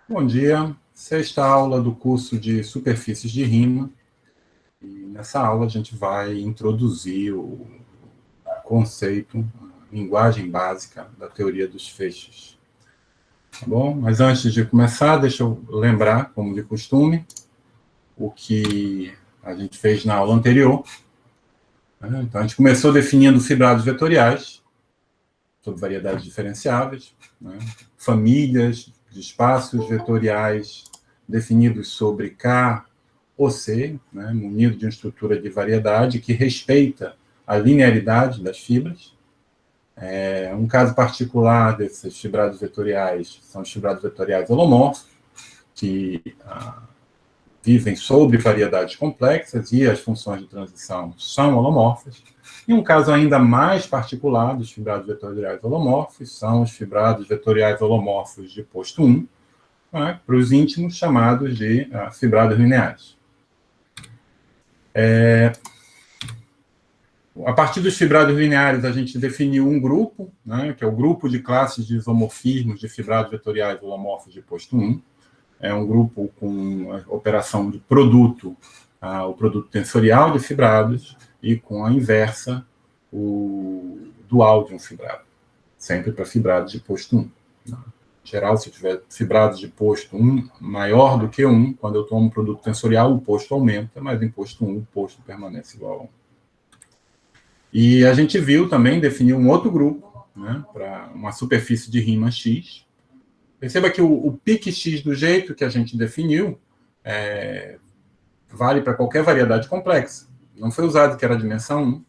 Bom dia, sexta aula do curso de superfícies de rima. E nessa aula a gente vai introduzir o conceito, a linguagem básica da teoria dos feixes. Tá bom? Mas antes de começar, deixa eu lembrar, como de costume, o que a gente fez na aula anterior. Então, a gente começou definindo fibrados vetoriais, sobre variedades diferenciáveis, famílias de espaços vetoriais definidos sobre K ou C, munido de uma estrutura de variedade que respeita a linearidade das fibras. Um caso particular desses fibrados vetoriais são os fibrados vetoriais holomorfos, que vivem sobre variedades complexas e as funções de transição são holomorfas. E um caso ainda mais particular dos fibrados vetoriais holomorfos são os fibrados vetoriais holomorfos de posto 1, para os íntimos chamados de fibrados lineares. A partir dos fibrados lineares, a gente definiu um grupo, que é o grupo de classes de isomorfismos de fibrados vetoriais holomorfos de posto 1. É um grupo com a operação de produto, o produto tensorial de fibrados, e com a inversa, o dual de um fibrado, sempre para fibrados de posto 1. Em geral, se eu tiver fibrados de posto 1 maior do que 1, quando eu tomo um produto tensorial, o posto aumenta, mas em posto 1, o posto permanece igual a 1. E a gente viu também, definiu um outro grupo, para uma superfície de rima X. Perceba que o pique X, do jeito que a gente definiu, vale para qualquer variedade complexa. Não foi usado que era a dimensão 1.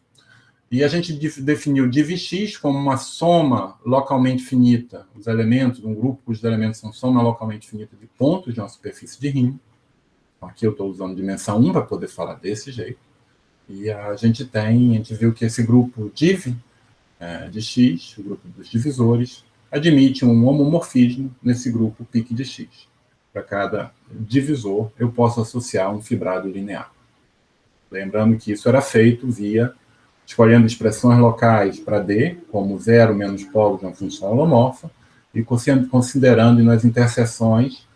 E a gente definiu div(x) como uma soma localmente finita, os elementos, um grupo cujos elementos são soma localmente finita de pontos de uma superfície de rima. Aqui eu estou usando dimensão 1 para poder falar desse jeito. E a gente viu que esse grupo div de x, o grupo dos divisores, admite um homomorfismo nesse grupo pique de x. Para cada divisor, eu posso associar um fibrado linear. Lembrando que isso era feito via escolhendo expressões locais para D, como 0 menos polo de uma função holomorfa, e considerando nas interseções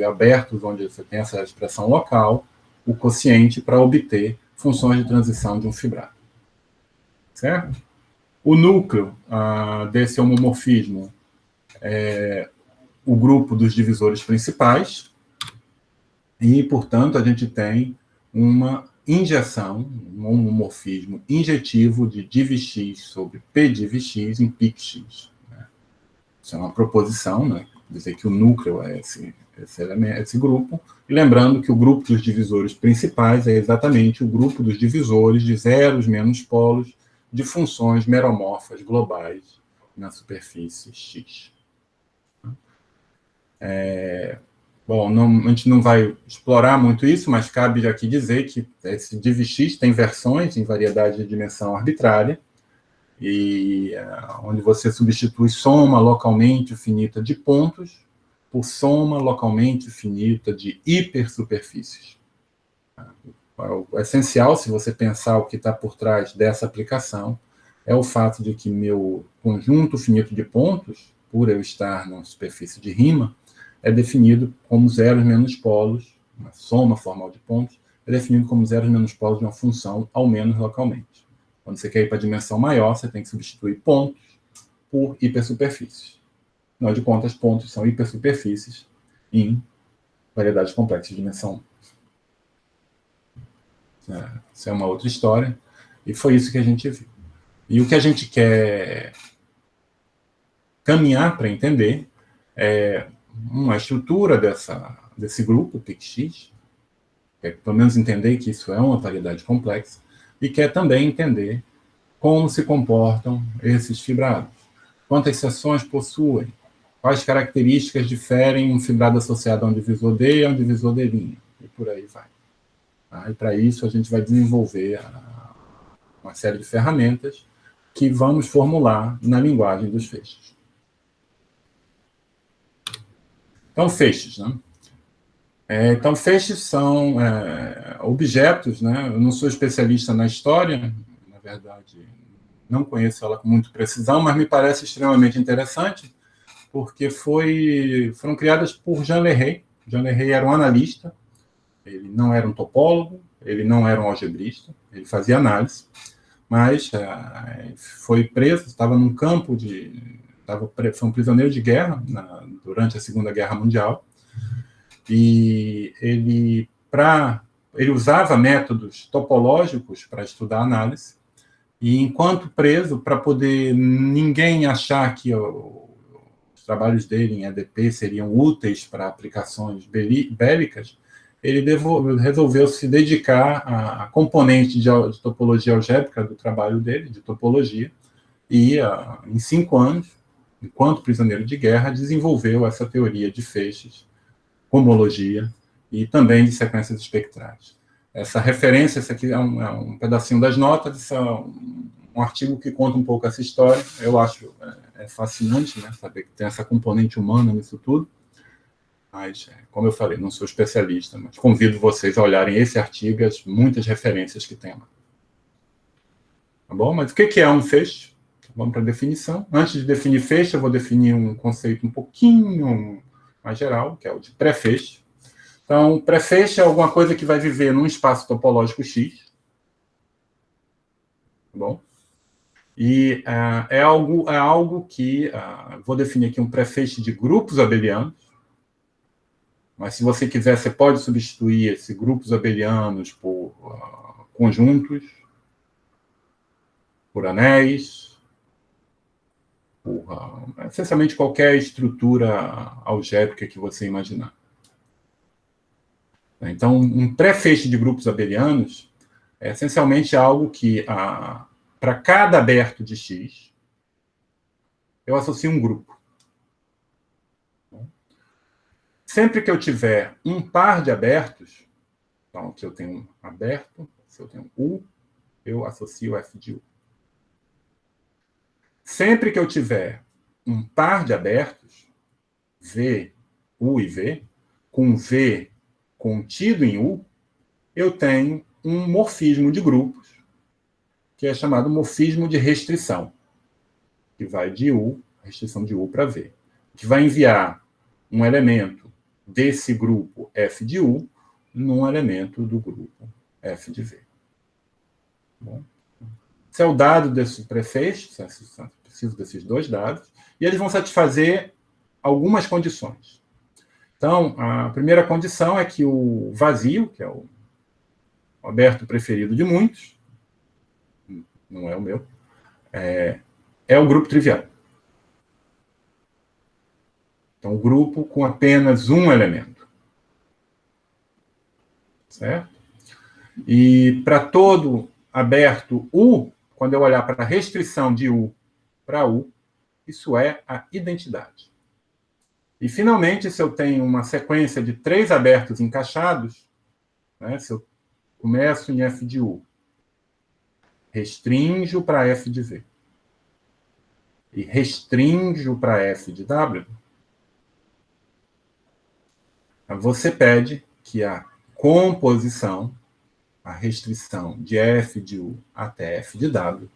abertos, onde você tem essa expressão local, o quociente para obter funções de transição de um fibrado. Certo? O núcleo desse homomorfismo é o grupo dos divisores principais, e, portanto, a gente tem uma injeção, um homomorfismo injetivo de div(x) sobre p div(x) em pic x. Isso é uma proposição, dizer que o núcleo é esse grupo, e lembrando que o grupo dos divisores principais é exatamente o grupo dos divisores de zeros menos polos de funções meromorfas globais na superfície X. Bom, a gente não vai explorar muito isso, mas cabe aqui dizer que esse div(x) tem versões em variedade de dimensão arbitrária, e onde você substitui soma localmente finita de pontos por soma localmente finita de hipersuperfícies. O essencial, se você pensar o que está por trás dessa aplicação, é o fato de que meu conjunto finito de pontos, por eu estar numa superfície de rima, é definido como zeros menos polos, uma soma formal de pontos, é definido como zeros menos polos de uma função, ao menos localmente. Quando você quer ir para a dimensão maior, você tem que substituir pontos por hipersuperfícies. Afinal de contas, pontos são hipersuperfícies em variedades complexas de dimensão 1. Isso é uma outra história, e foi isso que a gente viu. E o que a gente quer caminhar para entender é uma estrutura desse grupo, pic(x), quer pelo menos entender que isso é uma variedade complexa, e quer também entender como se comportam esses fibrados, quantas seções possuem, quais características diferem um fibrado associado a um divisor D e a um divisor D', e por aí vai. E para isso a gente vai desenvolver uma série de ferramentas que vamos formular na linguagem dos feixes. Então, feixes, Então, feixes são objetos, Eu não sou especialista na história, na verdade, não conheço ela com muita precisão, mas me parece extremamente interessante, porque foram criadas por Jean Leray. Jean Leray era um analista, ele não era um topólogo, ele não era um algebrista, ele fazia análise, mas foi preso, estava num campo foi um prisioneiro de guerra durante a Segunda Guerra Mundial, e ele usava métodos topológicos para estudar análise, e enquanto preso, para poder ninguém achar que os trabalhos dele em EDP seriam úteis para aplicações bélicas, ele resolveu se dedicar à componente de topologia algébrica do trabalho dele, de topologia, e em 5 anos, enquanto prisioneiro de guerra, desenvolveu essa teoria de feixes, homologia e também de sequências espectrais. Essa referência, esse aqui é um pedacinho das notas, isso é um artigo que conta um pouco essa história. Eu acho fascinante, né, saber que tem essa componente humana nisso tudo. Mas, como eu falei, não sou especialista, mas convido vocês a olharem esse artigo e as muitas referências que tem lá. Tá bom? Mas o que é um feixe? Vamos para a definição. Antes de definir feixe, eu vou definir um conceito um pouquinho mais geral, que é o de pré-feixe. Então, pré-feixe é alguma coisa que vai viver num espaço topológico X. Tá bom? E é algo que... vou definir aqui um pré-feixe de grupos abelianos. Mas, se você quiser, você pode substituir esses grupos abelianos por conjuntos, por anéis, por essencialmente qualquer estrutura algébrica que você imaginar. Então, um pré-feixe de grupos abelianos é essencialmente algo que, para cada aberto de X, eu associo um grupo. Sempre que eu tiver um par de abertos, então, aqui eu tenho um aberto, se eu tenho U, eu associo F de U. Sempre que eu tiver um par de abertos, V, U e V, com V contido em U, eu tenho um morfismo de grupos, que é chamado morfismo de restrição, que vai de U, restrição de U para V, que vai enviar um elemento desse grupo F de U num elemento do grupo F de V. Bom, esse é o dado desse pré-feixe, preciso desses dois dados, e eles vão satisfazer algumas condições. Então, a primeira condição é que o vazio, que é o aberto preferido de muitos, não é o meu, é o grupo trivial. Então, o grupo com apenas um elemento. Certo? E para todo aberto U, quando eu olhar para a restrição de U para U, isso é a identidade. E, finalmente, se eu tenho uma sequência de 3 abertos encaixados, né, se eu começo em F de U, restrinjo para F de V, e restrinjo para F de W, você pede que a composição, a restrição de F de U até F de W,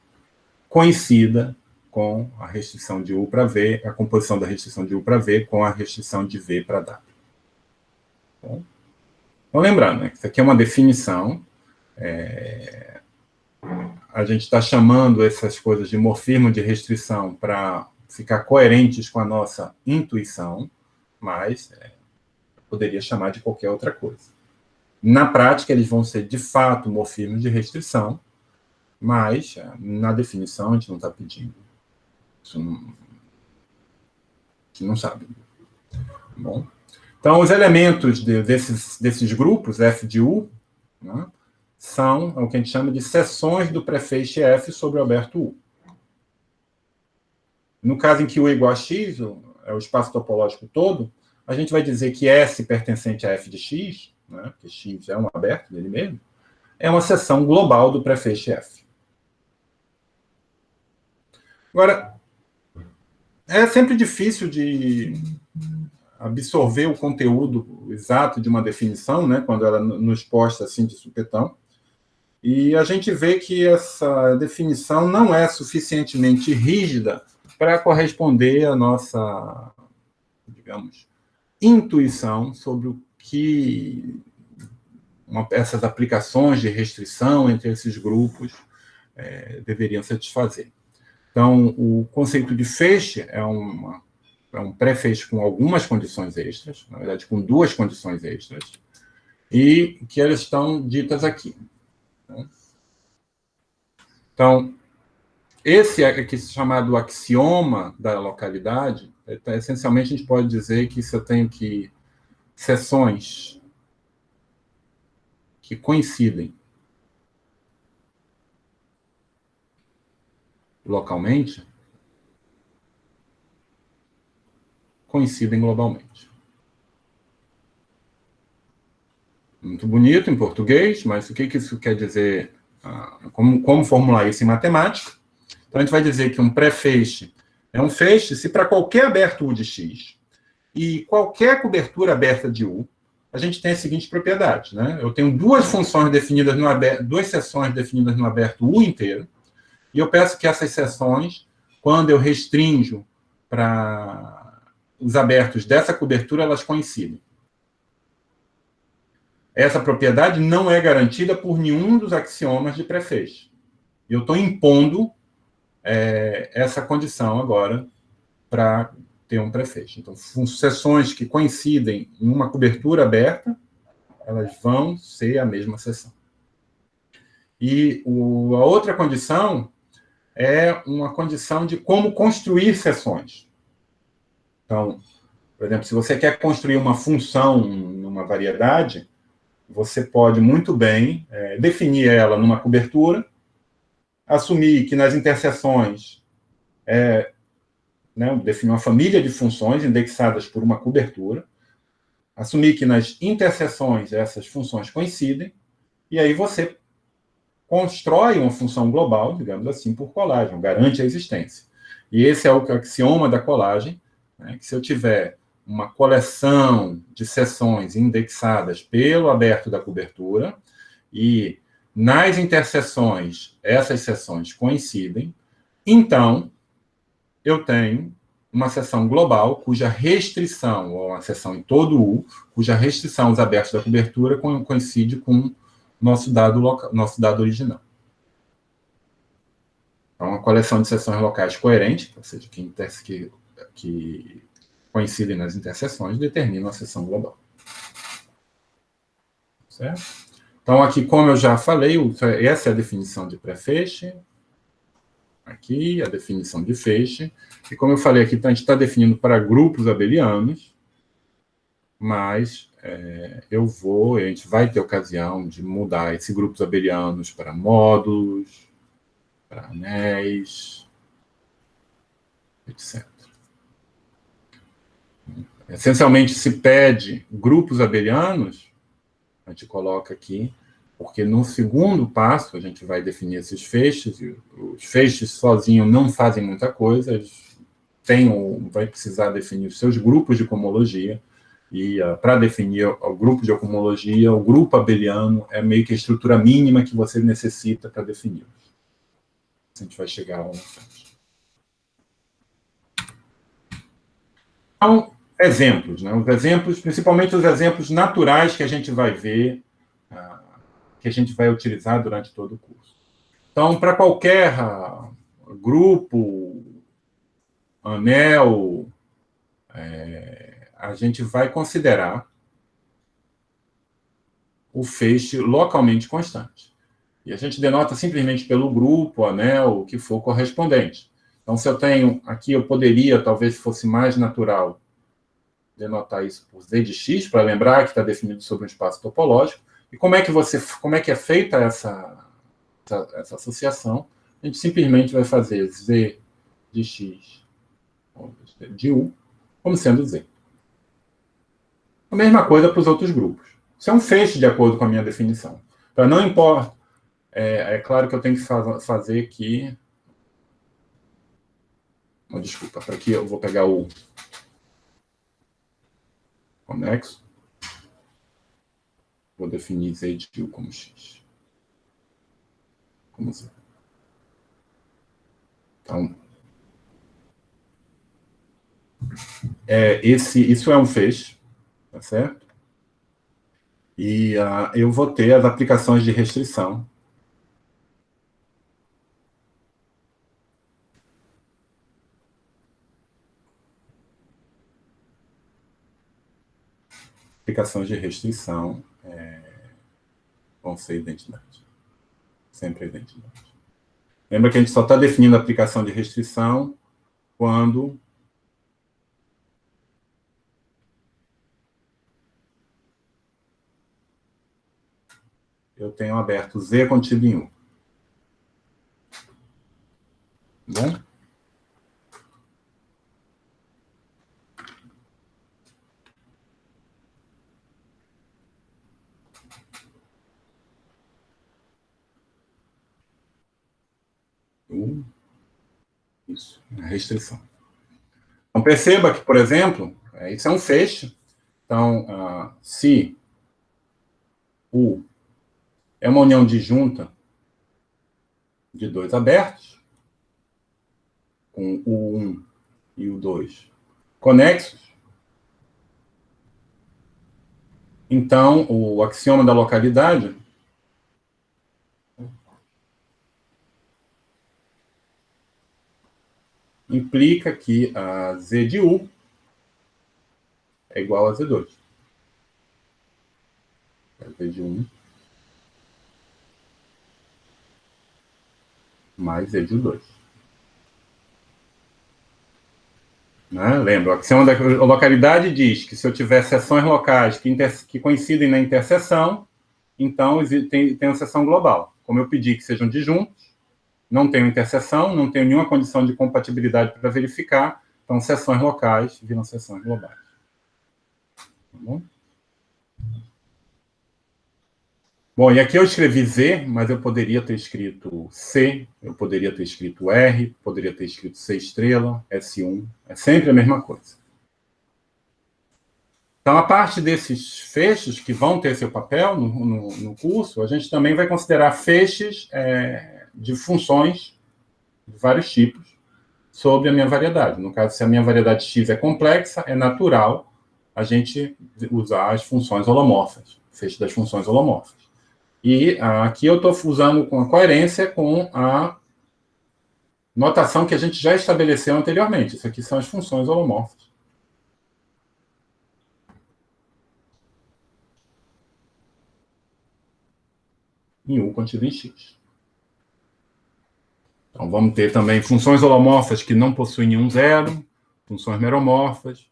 coincida com a restrição de U para V, a composição da restrição de U para V com a restrição de V para W. Bom, então, lembrando, né, que isso aqui é uma definição, a gente está chamando essas coisas de morfismo de restrição para ficar coerentes com a nossa intuição, mas poderia chamar de qualquer outra coisa. Na prática, eles vão ser, de fato, morfismos de restrição, mas, na definição, a gente não está pedindo. Isso não... A gente não sabe. Bom, então, os elementos desses grupos, F de U, né, são o que a gente chama de seções do pré-feixe F sobre o aberto U. No caso em que U é igual a X, é o espaço topológico todo, a gente vai dizer que S pertencente a F de X, né, porque X é um aberto dele mesmo, é uma seção global do pré-feixe F. Agora, é sempre difícil de absorver o conteúdo exato de uma definição, né, quando ela nos posta assim de supetão, e a gente vê que essa definição não é suficientemente rígida para corresponder à nossa digamos, intuição sobre o que essas aplicações de restrição entre esses grupos deveriam satisfazer. Então, o conceito de feixe é um pré-feixe com algumas condições extras, na verdade, com duas condições extras, e que elas estão ditas aqui. Então, esse aqui chamado axioma da localidade, essencialmente a gente pode dizer que se eu tenho que seções que coincidem localmente, coincidem globalmente. Muito bonito em português, mas o que isso quer dizer? Como formular isso em matemática? Então, a gente vai dizer que um pré-feixe é um feixe se para qualquer aberto U de X e qualquer cobertura aberta de U, a gente tem as seguintes propriedades. Né? Eu tenho duas funções definidas no aberto, duas seções definidas no aberto U inteiro, e eu peço que essas seções, quando eu restringo para os abertos dessa cobertura, elas coincidem. Essa propriedade não é garantida por nenhum dos axiomas de pré-feixe. Eu estou impondo essa condição agora para ter um pré-feixe. Então, seções que coincidem em uma cobertura aberta, elas vão ser a mesma seção. E a outra condição é uma condição de como construir seções. Então, por exemplo, se você quer construir uma função numa variedade, você pode muito bem definir ela numa cobertura, assumir que nas interseções definir uma família de funções indexadas por uma cobertura, assumir que nas interseções essas funções coincidem, e aí você constrói uma função global, digamos assim, por colagem, garante a existência. E esse é o axioma da colagem, que se eu tiver uma coleção de seções indexadas pelo aberto da cobertura, e nas interseções essas seções coincidem, então eu tenho uma seção global cuja restrição, ou uma seção em todo U, cuja restrição aos abertos da cobertura coincide com nosso dado original. Então, uma coleção de seções locais coerente, ou seja, que coincidem nas interseções, determina a seção global. Certo? Então, aqui, como eu já falei, essa é a definição de pré-feixe. Aqui, a definição de feixe. E como eu falei aqui, a gente está definindo para grupos abelianos, mas a gente vai ter ocasião de mudar esses grupos abelianos para módulos, para anéis, etc. Essencialmente, se pede grupos abelianos, a gente coloca aqui, porque no segundo passo a gente vai definir esses feixes, e os feixes sozinhos não fazem muita coisa, vai precisar definir os seus grupos de cohomologia, e para definir o grupo de homologia, o grupo abeliano é meio que a estrutura mínima que você necessita para definir. A gente vai chegar lá na frente. Então, exemplos, né? Os exemplos, principalmente os exemplos naturais que a gente vai ver, que a gente vai utilizar durante todo o curso. Então, para qualquer grupo, anel, a gente vai considerar o feixe localmente constante. E a gente denota simplesmente pelo grupo, anel, o que for correspondente. Então, se eu tenho aqui, eu poderia, talvez fosse mais natural, denotar isso por Z de X, para lembrar que está definido sobre um espaço topológico. E como é que é feita essa associação? A gente simplesmente vai fazer Z de X de U como sendo Z. A mesma coisa para os outros grupos. Isso é um feixe de acordo com a minha definição. Então, não importa. É claro que eu tenho que fazer aqui... Desculpa, para aqui eu vou pegar o conexo. Vou definir Z de U como X. Como Z. Então, Isso é um feixe, tá certo? E eu vou ter as aplicações de restrição. Aplicações de restrição vão ser identidade. Sempre a identidade. Lembra que a gente só está definindo a aplicação de restrição quando eu tenho aberto Z contido em U. Bom? Isso, a restrição. Então, perceba que, por exemplo, isso é um feixe. Então, se U é uma união disjunta de dois abertos, com U1 e U2 conexos, então o axioma da localidade implica que a Z de U é igual a Z2. Z de 1 mais Z de U2. Né? Lembra, o axioma da localidade diz que se eu tiver seções locais que coincidem na interseção, então tem uma seção global. Como eu pedi que sejam disjuntos, não tenho interseção, não tenho nenhuma condição de compatibilidade para verificar, então seções locais viram seções globais. Tá bom? Bom, e aqui eu escrevi Z, mas eu poderia ter escrito C, eu poderia ter escrito R, poderia ter escrito C estrela, S1, é sempre a mesma coisa. Então, a parte desses feixes que vão ter seu papel no curso, a gente também vai considerar feixes de funções de vários tipos sobre a minha variedade. No caso, se a minha variedade X é complexa, é natural a gente usar as funções holomorfas, feixe das funções holomorfas. E aqui eu estou usando com a coerência com a notação que a gente já estabeleceu anteriormente. Isso aqui são as funções holomorfas. Em U contido em X. Então, vamos ter também funções holomorfas que não possuem nenhum zero, funções meromorfas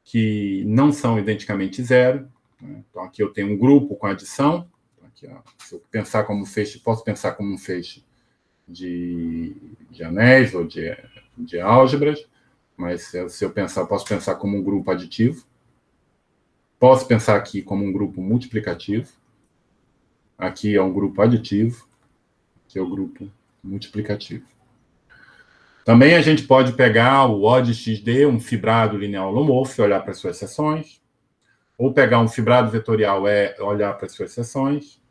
que não são identicamente zero. Então, aqui eu tenho um grupo com adição. Aqui, se eu pensar como feixe, posso pensar como um feixe de anéis ou de álgebras, mas se eu pensar, posso pensar como um grupo aditivo. Posso pensar aqui como um grupo multiplicativo. Aqui é um grupo aditivo. Aqui é o grupo multiplicativo. Também a gente pode pegar o O de XD, um fibrado linear holomorfo, e olhar para as suas seções. Ou pegar um fibrado vetorial E, olhar para as suas seções.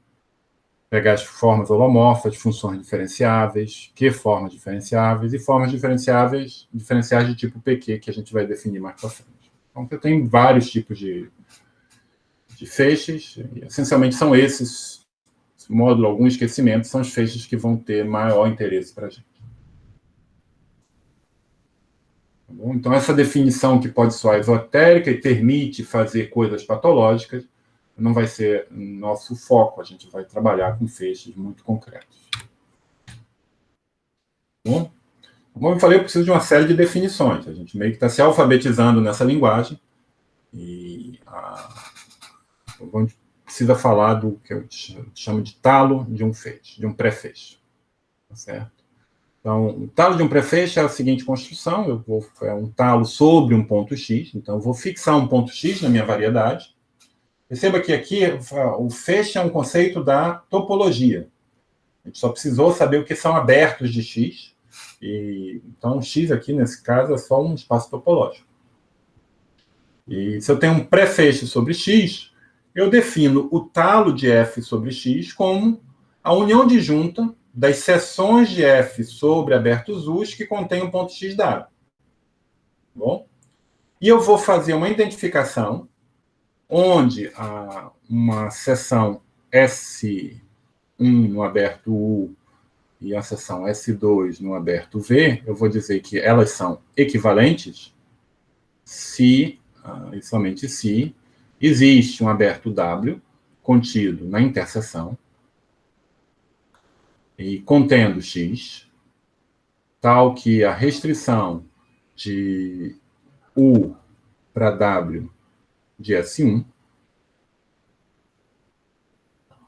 Pegar as formas holomorfas, funções diferenciáveis, Q-formas diferenciáveis e formas diferenciais de tipo PQ, que a gente vai definir mais para frente. Então, eu tenho vários tipos de feixes, e essencialmente são esses, módulo algum esquecimento, são os feixes que vão ter maior interesse para a gente. Tá bom? Então, essa definição que pode soar esotérica e permite fazer coisas patológicas, não vai ser nosso foco, a gente vai trabalhar com feixes muito concretos. Bom, como eu falei, eu preciso de uma série de definições. A gente meio que está se alfabetizando nessa linguagem e a gente precisa falar do que eu chamo de talo de um feixe, de um pré-feixe. Tá certo? Então, o talo de um pré-feixe é a seguinte construção, é um talo sobre um ponto X, então eu vou fixar um ponto X na minha variedade. Perceba que aqui o feixe é um conceito da topologia. A gente só precisou saber o que são abertos de X. Então, X aqui, nesse caso, é só um espaço topológico. E se eu tenho um pré-feixe sobre X, eu defino o talo de F sobre X como a união disjunta das seções de F sobre abertos Us que contém um ponto X dado. Bom? E eu vou fazer uma identificação onde uma seção S1 no aberto U e a seção S2 no aberto V, eu vou dizer que elas são equivalentes se, e somente se, existe um aberto W contido na interseção e contendo X, tal que a restrição de U para W de S1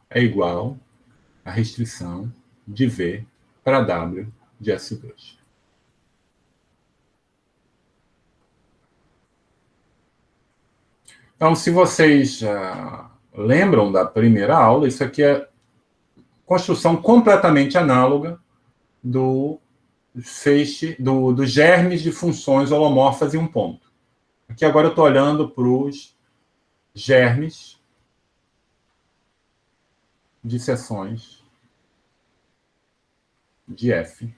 é igual à restrição de V para W de S2. Então, se vocês lembram da primeira aula, isso aqui é construção completamente análoga do feixe, dos germes de funções holomorfas em um ponto. Aqui agora eu estou olhando para os germes de seções de F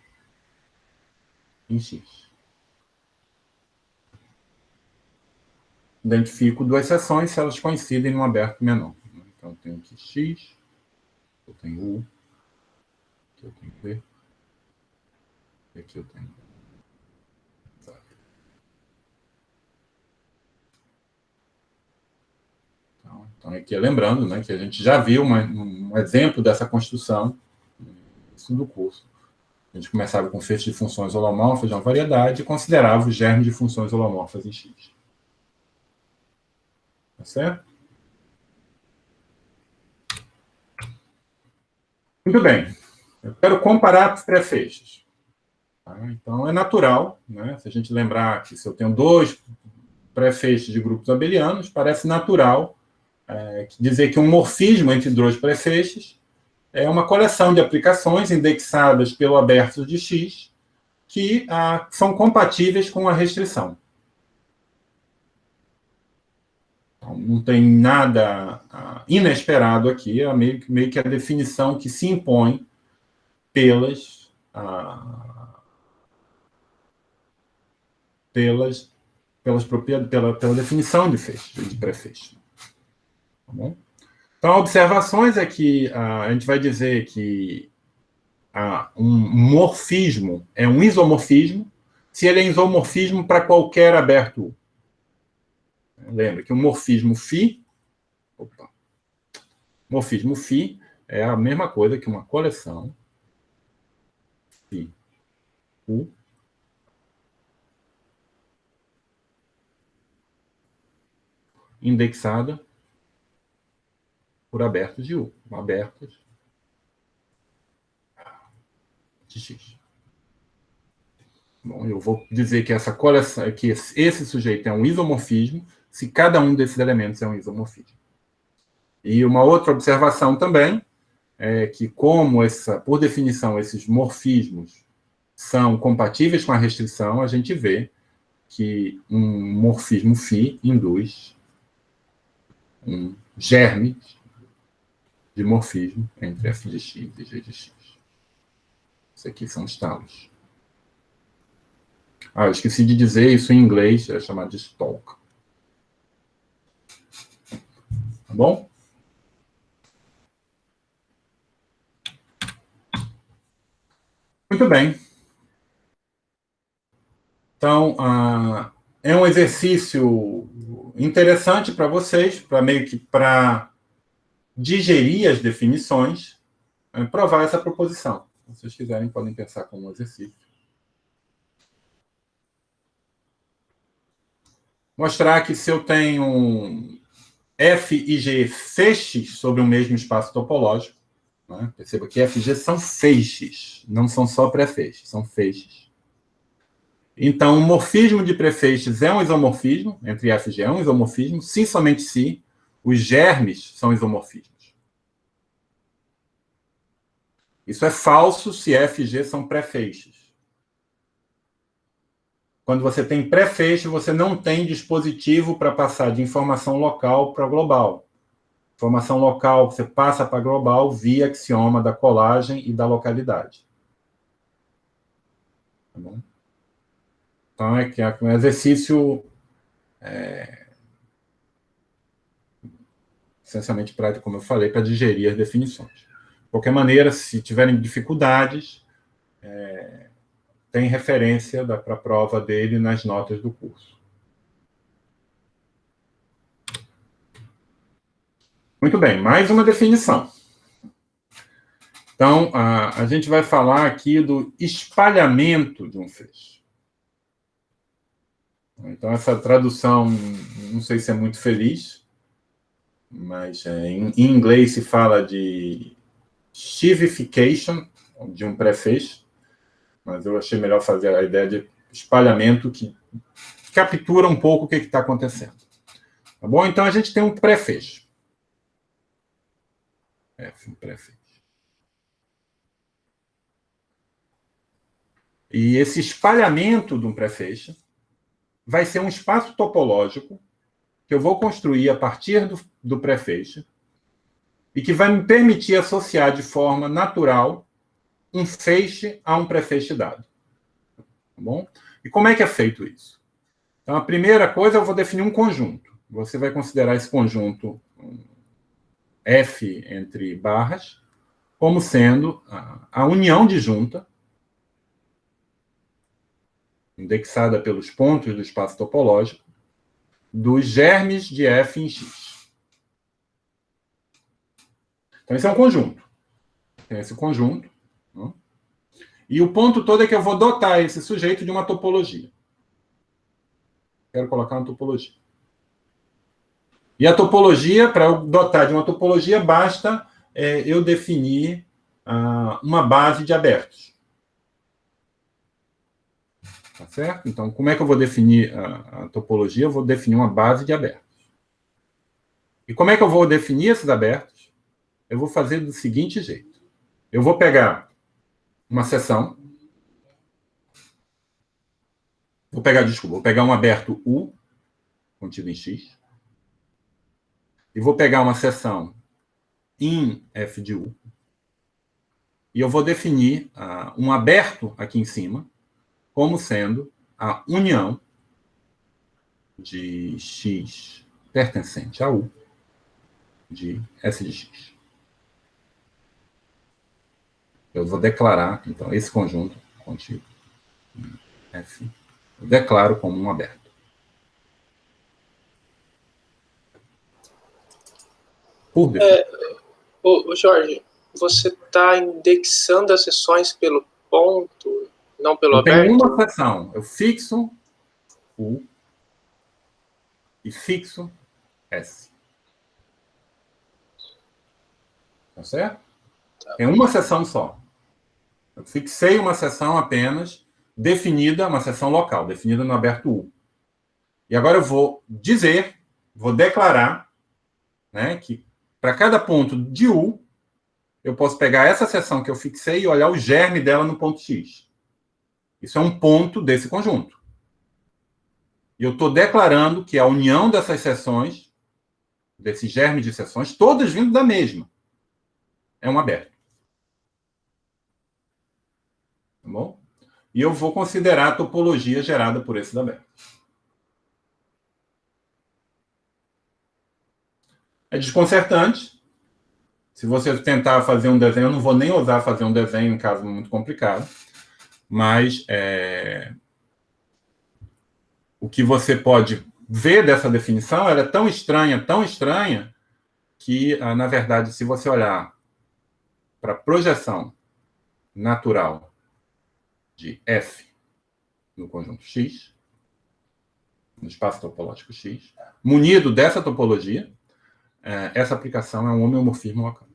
em X. Identifico duas seções se elas coincidem num aberto menor. Então, eu tenho aqui X, eu tenho U, aqui eu tenho V, e aqui eu tenho. Então, aqui lembrando, né, que a gente já viu um exemplo dessa construção do curso. A gente começava com feixe de funções holomorfas de uma variedade e considerava os germes de funções holomorfas em X. Tá certo? Muito bem. Eu quero comparar os pré-feixes. Tá? Então, é natural, né? Se a gente lembrar que se eu tenho dois pré-feixes de grupos abelianos, parece natural dizer que um morfismo entre dois pré-feixes é uma coleção de aplicações indexadas pelo aberto de X que são compatíveis com a restrição. Então, não tem nada inesperado aqui, é meio que a definição que se impõe pelas propriedades, pela definição de feixe, de pré-feixe. Tá bom? Então, observações é que a gente vai dizer que um morfismo é um isomorfismo se ele é isomorfismo para qualquer aberto. Lembra que o morfismo φ é a mesma coisa que uma coleção φ U indexada por abertos de U, abertos de X. Bom, eu vou dizer que essa coleção, que esse sujeito é um isomorfismo, se cada um desses elementos é um isomorfismo. E uma outra observação também é que, como por definição, esses morfismos são compatíveis com a restrição, a gente vê que um morfismo φ induz um germe de morfismo entre f de x e g de x. Isso aqui são os talos. Eu esqueci de dizer isso em inglês, é chamado de stalk. Tá bom? Muito bem. Então, é um exercício interessante para vocês, para meio que para digerir as definições, provar essa proposição. Se vocês quiserem, podem pensar como um exercício. Mostrar que se eu tenho F e G feixes sobre o mesmo espaço topológico, né? Perceba que F e G são feixes, não são só pré-feixes, são feixes. Então, o morfismo de prefeixes é um isomorfismo, entre F e G é um isomorfismo, se somente se os germes são isomorfismos. Isso é falso se F e G são pré-feixes. Quando você tem pré-feixe, você não tem dispositivo para passar de informação local para global. Informação local você passa para global via axioma da colagem e da localidade. Tá bom? Então, é que é um exercício essencialmente prático, como eu falei, para digerir as definições. De qualquer maneira, se tiverem dificuldades, tem referência para a prova dele nas notas do curso. Muito bem, mais uma definição. Então, a gente vai falar aqui do espalhamento de um feixe. Então, essa tradução, não sei se é muito feliz, mas em inglês se fala de sheavification, de um pré-feixe, mas eu achei melhor fazer a ideia de espalhamento, que captura um pouco o que está acontecendo. Tá bom? Então, a gente tem um pré-feixe. Um pré-feixe. E esse espalhamento de um pré-feixe vai ser um espaço topológico que eu vou construir a partir do pré-feixe e que vai me permitir associar de forma natural um feixe a um pré-feixe dado. Tá bom? E como é que é feito isso? Então, a primeira coisa, eu vou definir um conjunto. Você vai considerar esse conjunto F entre barras como sendo a união disjunta, indexada pelos pontos do espaço topológico, dos germes de F em X. Então, esse é um conjunto. Tem esse conjunto. Né? E o ponto todo é que eu vou dotar esse sujeito de uma topologia. Quero colocar uma topologia. E a topologia, para eu dotar de uma topologia, basta eu definir uma base de abertos. Tá certo? Então, como é que eu vou definir a topologia? Eu vou definir uma base de abertos. E como é que eu vou definir esses abertos? Eu vou fazer do seguinte jeito. Eu vou pegar uma seção. Vou pegar um aberto U, contido em X. E vou pegar uma seção em F de U. E eu vou definir um aberto aqui em cima como sendo a união de X pertencente a U de S de X. Eu vou declarar, então, esse conjunto contido em F, eu declaro como um aberto. Por definição. Jorge, você está indexando as seções pelo ponto, não pelo aberto? Eu tenho uma seção. Eu fixo U e fixo S. Tá certo? É uma seção só. Eu fixei uma seção apenas definida, uma seção local, definida no aberto U. E agora eu vou dizer, vou declarar, né, que para cada ponto de U, eu posso pegar essa seção que eu fixei e olhar o germe dela no ponto X. Isso é um ponto desse conjunto. E eu estou declarando que a união dessas seções, desse germe de seções, todas vindo da mesma, é um aberto. Tá bom? E eu vou considerar a topologia gerada por esses abertos. É desconcertante. Se você tentar fazer um desenho, eu não vou nem ousar fazer um desenho em caso muito complicado, mas o que você pode ver dessa definição, ela é tão estranha, que, na verdade, se você olhar para a projeção natural de F no conjunto X, no espaço topológico X, munido dessa topologia, essa aplicação é um homeomorfismo local.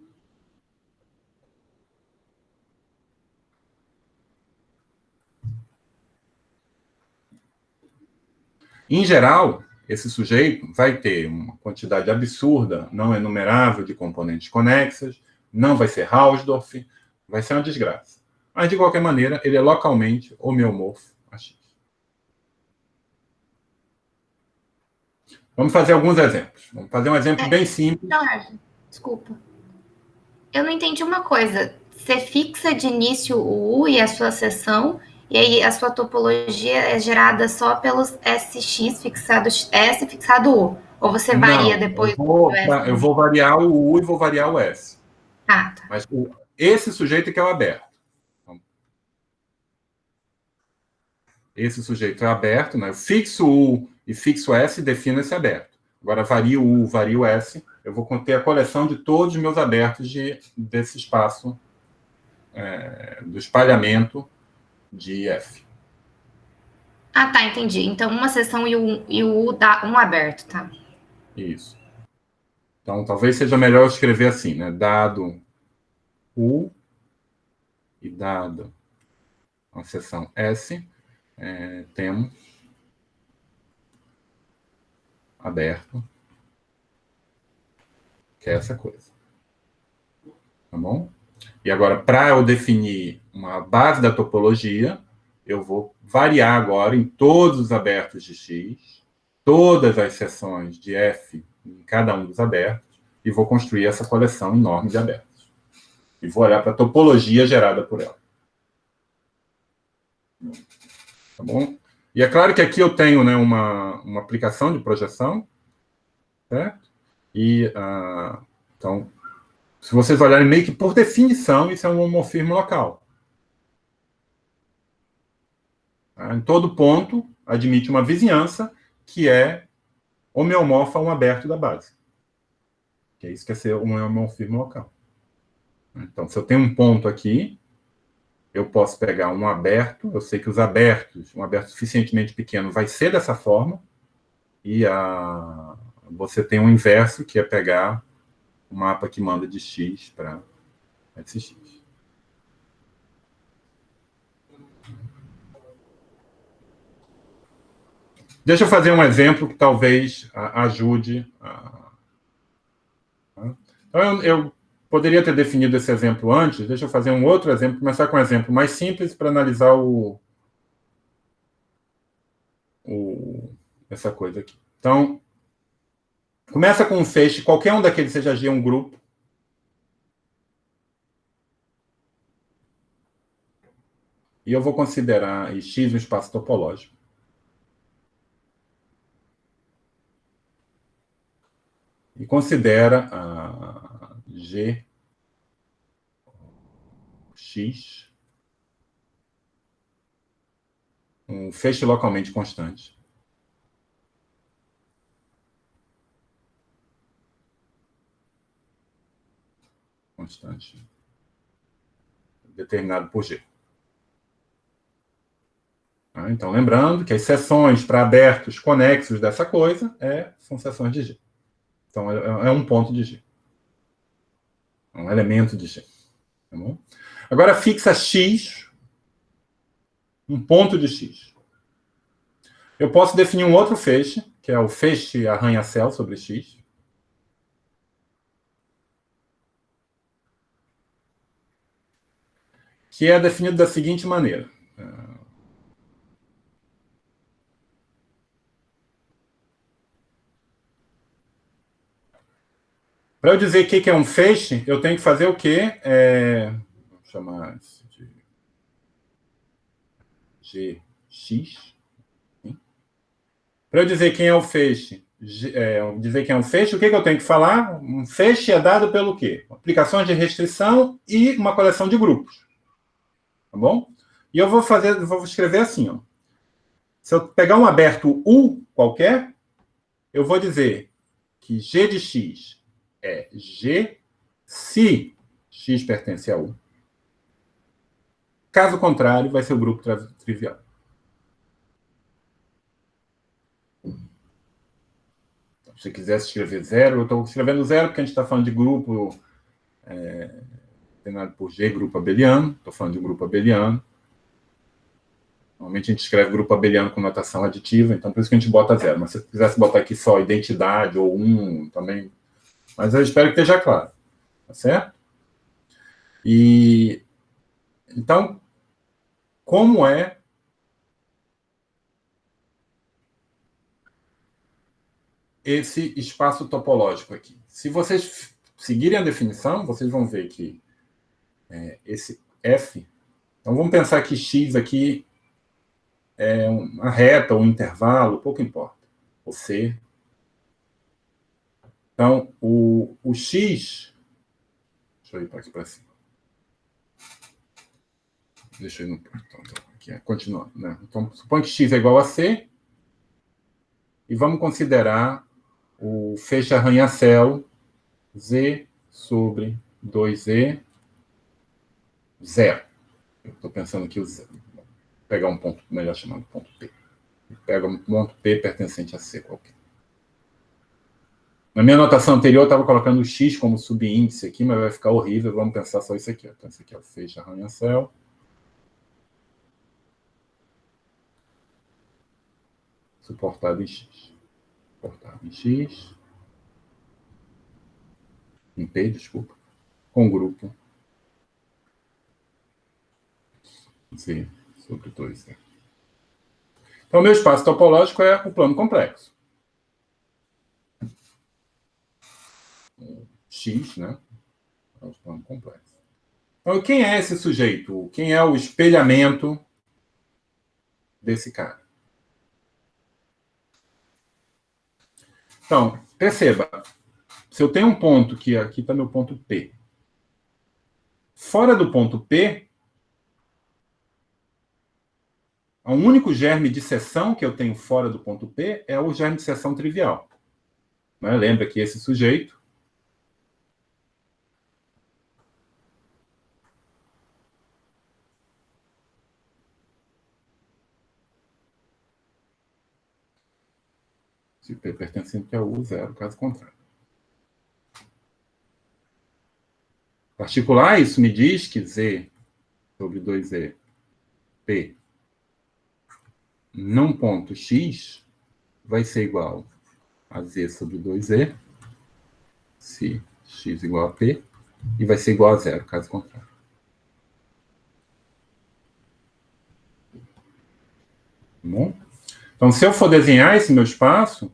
Em geral, esse sujeito vai ter uma quantidade absurda, não enumerável, de componentes conexas, não vai ser Hausdorff, vai ser uma desgraça. Mas, de qualquer maneira, ele é localmente homeomorfo a X. Vamos fazer alguns exemplos. Vamos fazer um exemplo bem simples. Jorge, desculpa. Eu não entendi uma coisa. Você fixa de início o U e a sua seção, E aí a sua topologia é gerada só pelos SX fixado S fixado U? Ou você varia depois do S? Eu vou variar o U e vou variar o S. Ah, tá. Mas esse sujeito que é o aberto. Esse sujeito é aberto, né? Eu fixo U e fixo S e defino esse aberto. Agora, vario U, vario S, eu vou conter a coleção de todos os meus abertos desse espaço do espalhamento de F. Ah, tá, entendi. Então, uma seção e o U dá um aberto, tá? Isso. Então, talvez seja melhor eu escrever assim, né? Dado U e dado a seção S, temos aberto, que é essa coisa. Tá bom? E agora, para eu definir uma base da topologia, eu vou variar agora em todos os abertos de X, todas as seções de F em cada um dos abertos, e vou construir essa coleção enorme de abertos. E vou olhar para a topologia gerada por ela. Tá bom? E é claro que aqui eu tenho, né, uma aplicação de projeção, certo? E, então, se vocês olharem, meio que por definição, isso é um homomorfismo local. Em todo ponto, admite uma vizinhança que é homeomorfa a um aberto da base. Que é isso que é ser um homeomorfismo local. Então, se eu tenho um ponto aqui, eu posso pegar um aberto, eu sei que os abertos, um aberto suficientemente pequeno vai ser dessa forma, e você tem um inverso, que é pegar o mapa que manda de X para esse X. Deixa eu fazer um exemplo que talvez ajude. Então, eu poderia ter definido esse exemplo antes. Deixa eu fazer um outro exemplo, começar com um exemplo mais simples para analisar essa coisa aqui. Então, começa com um feixe, qualquer um daqueles seja G um grupo. E eu vou considerar X um espaço topológico. E considera a G X um feixe localmente constante. Constante. Determinado por G. Então, lembrando que as seções para abertos conexos dessa coisa são seções de G. Então, é um ponto de G. É um elemento de G. Tá bom? Agora, fixa X, um ponto de X. Eu posso definir um outro feixe, que é o feixe arranha-céu sobre X. Que é definido da seguinte maneira. Para eu dizer o que é um feixe, eu tenho que fazer o quê? Vou chamar isso de GX. Para eu dizer quem é o feixe, dizer quem é um feixe, o que eu tenho que falar? Um feixe é dado pelo quê? Aplicações de restrição e uma coleção de grupos. Tá bom? E eu vou escrever assim, ó. Se eu pegar um aberto U qualquer, eu vou dizer que G de X é G se X pertence a U. Caso contrário, vai ser o grupo trivial. Então, se quisesse escrever zero, eu estou escrevendo zero porque a gente está falando de grupo determinado por G, grupo abeliano. Estou falando de um grupo abeliano. Normalmente a gente escreve grupo abeliano com notação aditiva, então por isso que a gente bota zero. Mas se você quisesse botar aqui só identidade ou também. Mas eu espero que esteja claro. Tá certo? E então, como é esse espaço topológico aqui? Se vocês seguirem a definição, vocês vão ver que esse F... Então, vamos pensar que X aqui é uma reta ou um intervalo, pouco importa. O C. Então, o X... Deixa eu ir para aqui para cima. Deixa eu ir no... Então, aqui, continuando. Né? Então, suponha que X é igual a C. E vamos considerar o feixe arranha-céu Z sobre 2E, 0. Eu estou pensando aqui, vou pegar um ponto melhor chamado ponto P. Pega um ponto P pertencente a C qualquer. Na minha anotação anterior, eu estava colocando o X como subíndice aqui, mas vai ficar horrível. Vamos pensar só isso aqui. Ó. Então, esse aqui é o feixe arranha-céu. Suportado em X. Suportado em X. Em P, desculpa. Com grupo Z sobre 2Z. Então, o meu espaço topológico é o plano complexo. X, né? É o plano complexo. Então, quem é esse sujeito? Quem é o espelhamento desse cara? Então, perceba. Se eu tenho um ponto que aqui está meu ponto P. Fora do ponto P, o único germe de seção que eu tenho fora do ponto P é o germe de seção trivial. Né? Lembra que esse sujeito se P pertencente a U, 0, caso contrário. Particular, isso me diz que Z sobre 2E, P, num ponto X, vai ser igual a Z sobre 2E, se X igual a P, e vai ser igual a 0, caso contrário. Tá bom? Então, se eu for desenhar esse meu espaço,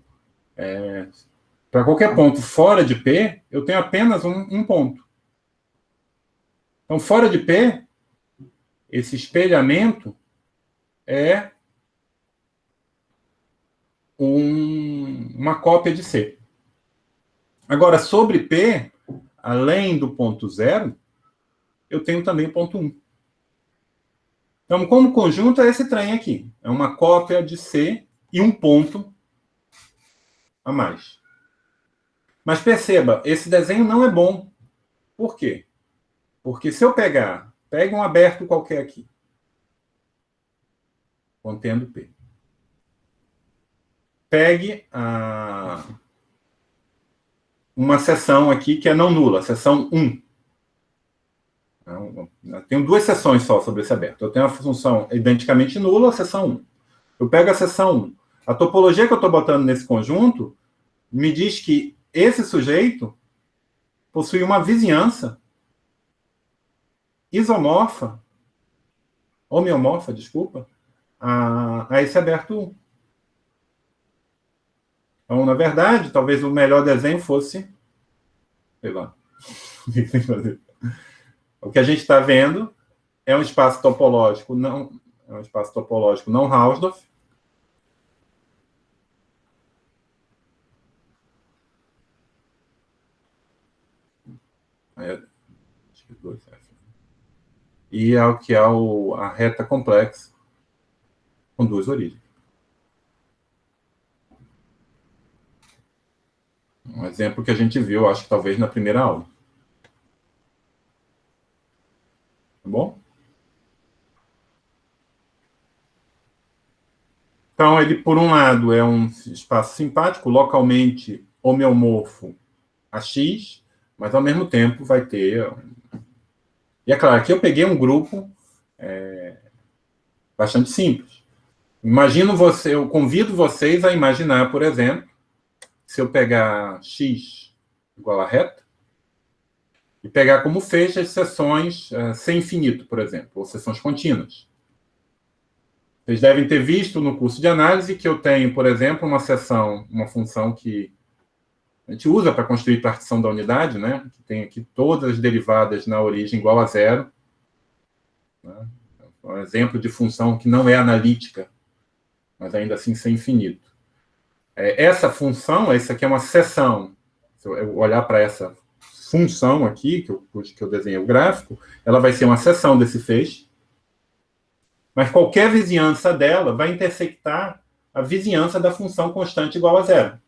para qualquer ponto fora de P, eu tenho apenas um ponto. Então, fora de P, esse espelhamento é uma cópia de C. Agora, sobre P, além do ponto 0, eu tenho também o ponto 1. Então, como conjunto, é esse trem aqui. É uma cópia de C e um ponto a mais. Mas perceba, esse desenho não é bom. Por quê? Porque se eu pegue um aberto qualquer aqui, contendo P. Pegue uma seção aqui que é não nula, seção 1. Eu tenho duas seções só sobre esse aberto. Eu tenho a função identicamente nula, a seção 1. Eu pego a seção 1. A topologia que eu estou botando nesse conjunto me diz que esse sujeito possui uma vizinhança isomorfa, homeomorfa, desculpa, a esse aberto 1. Então, na verdade, talvez o melhor desenho fosse... Sei lá. O que a gente está vendo é um espaço topológico não Hausdorff. E é o que é a reta complexa com duas origens. Um exemplo que a gente viu, acho que talvez na primeira aula. Tá bom? Então, ele, por um lado, é um espaço simpático, localmente homeomorfo a X, mas, ao mesmo tempo, vai ter... E, é claro, aqui eu peguei um grupo bastante simples. Eu convido vocês a imaginar, por exemplo, se eu pegar X igual a reta, e pegar como feixe as seções sem infinito, por exemplo, ou seções contínuas. Vocês devem ter visto no curso de análise que eu tenho, por exemplo, uma função que a gente usa para construir partição da unidade, né? Que tem aqui todas as derivadas na origem igual a 0. Né? Um exemplo de função que não é analítica mas ainda assim ser infinito. Essa função, essa aqui é uma seção. Se eu olhar para essa função aqui, que eu desenhei o gráfico, ela vai ser uma seção desse feixe, mas qualquer vizinhança dela vai intersectar a vizinhança da função constante igual a zero.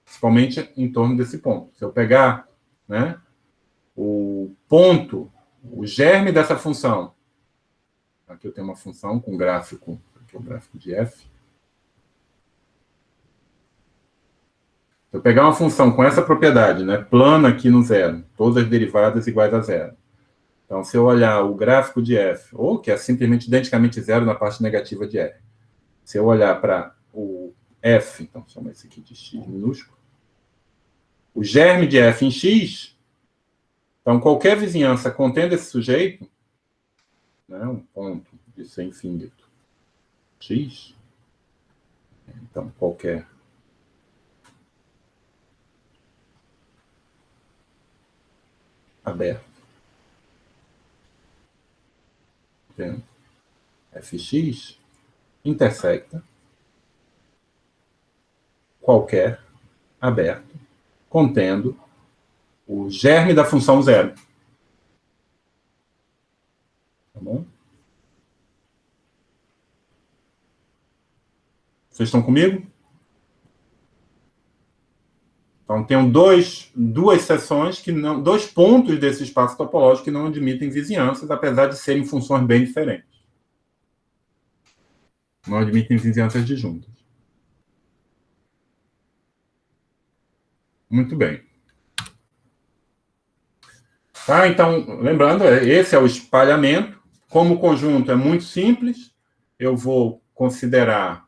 Principalmente em torno desse ponto. Se eu pegar, né, o ponto, o germe dessa função, aqui eu tenho uma função com gráfico, aqui é o gráfico de f. Se eu pegar uma função com essa propriedade, né, plana aqui no zero, todas as derivadas iguais a zero. Então, se eu olhar o gráfico de f, ou que é simplesmente identicamente zero na parte negativa de r, se eu olhar para o f, então chama esse aqui de x minúsculo, o germe de f em x, então qualquer vizinhança contendo esse sujeito, né, um ponto de ser infinito, x, então qualquer aberto, vendo, fx intersecta qualquer aberto contendo o germe da função zero. Tá bom? Vocês estão comigo? Então, tem duas seções que não, dois pontos desse espaço topológico que não admitem vizinhanças, apesar de serem funções bem diferentes. Não admitem vizinhanças disjuntas. Muito bem. Tá, então, lembrando, esse é o espalhamento. Como o conjunto é muito simples, eu vou considerar,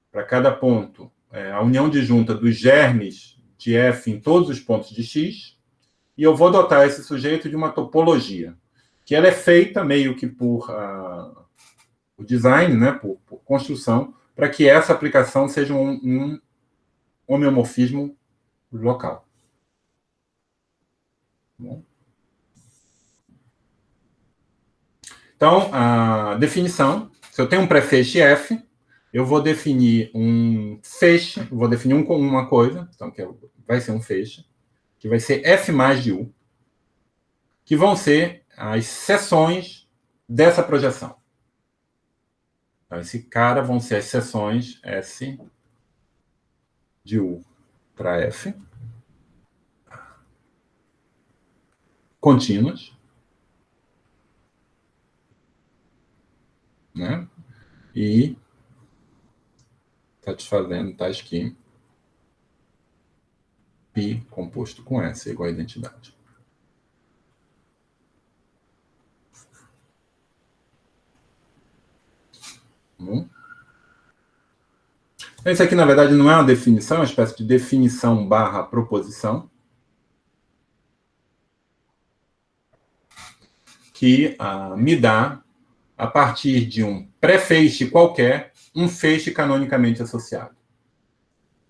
para cada ponto, a união disjunta dos germes de f em todos os pontos de x, e eu vou dotar esse sujeito de uma topologia, que ela é feita meio que por design, né, por construção, para que essa aplicação seja um homeomorfismo local. Bom. Então, a definição, se eu tenho um prefeixe f, eu vou definir um feixe, vou definir uma coisa, então, que vai ser um feixe, que vai ser f mais de u, que vão ser as seções dessa projeção. Então, esse cara vão ser as seções S de U para F, contínuas, né? E satisfazendo tais que π composto com S é igual a identidade. Esse aqui, na verdade, não é uma definição, é uma espécie de definição barra proposição, que me dá, a partir de um pré-feixe qualquer, um feixe canonicamente associado.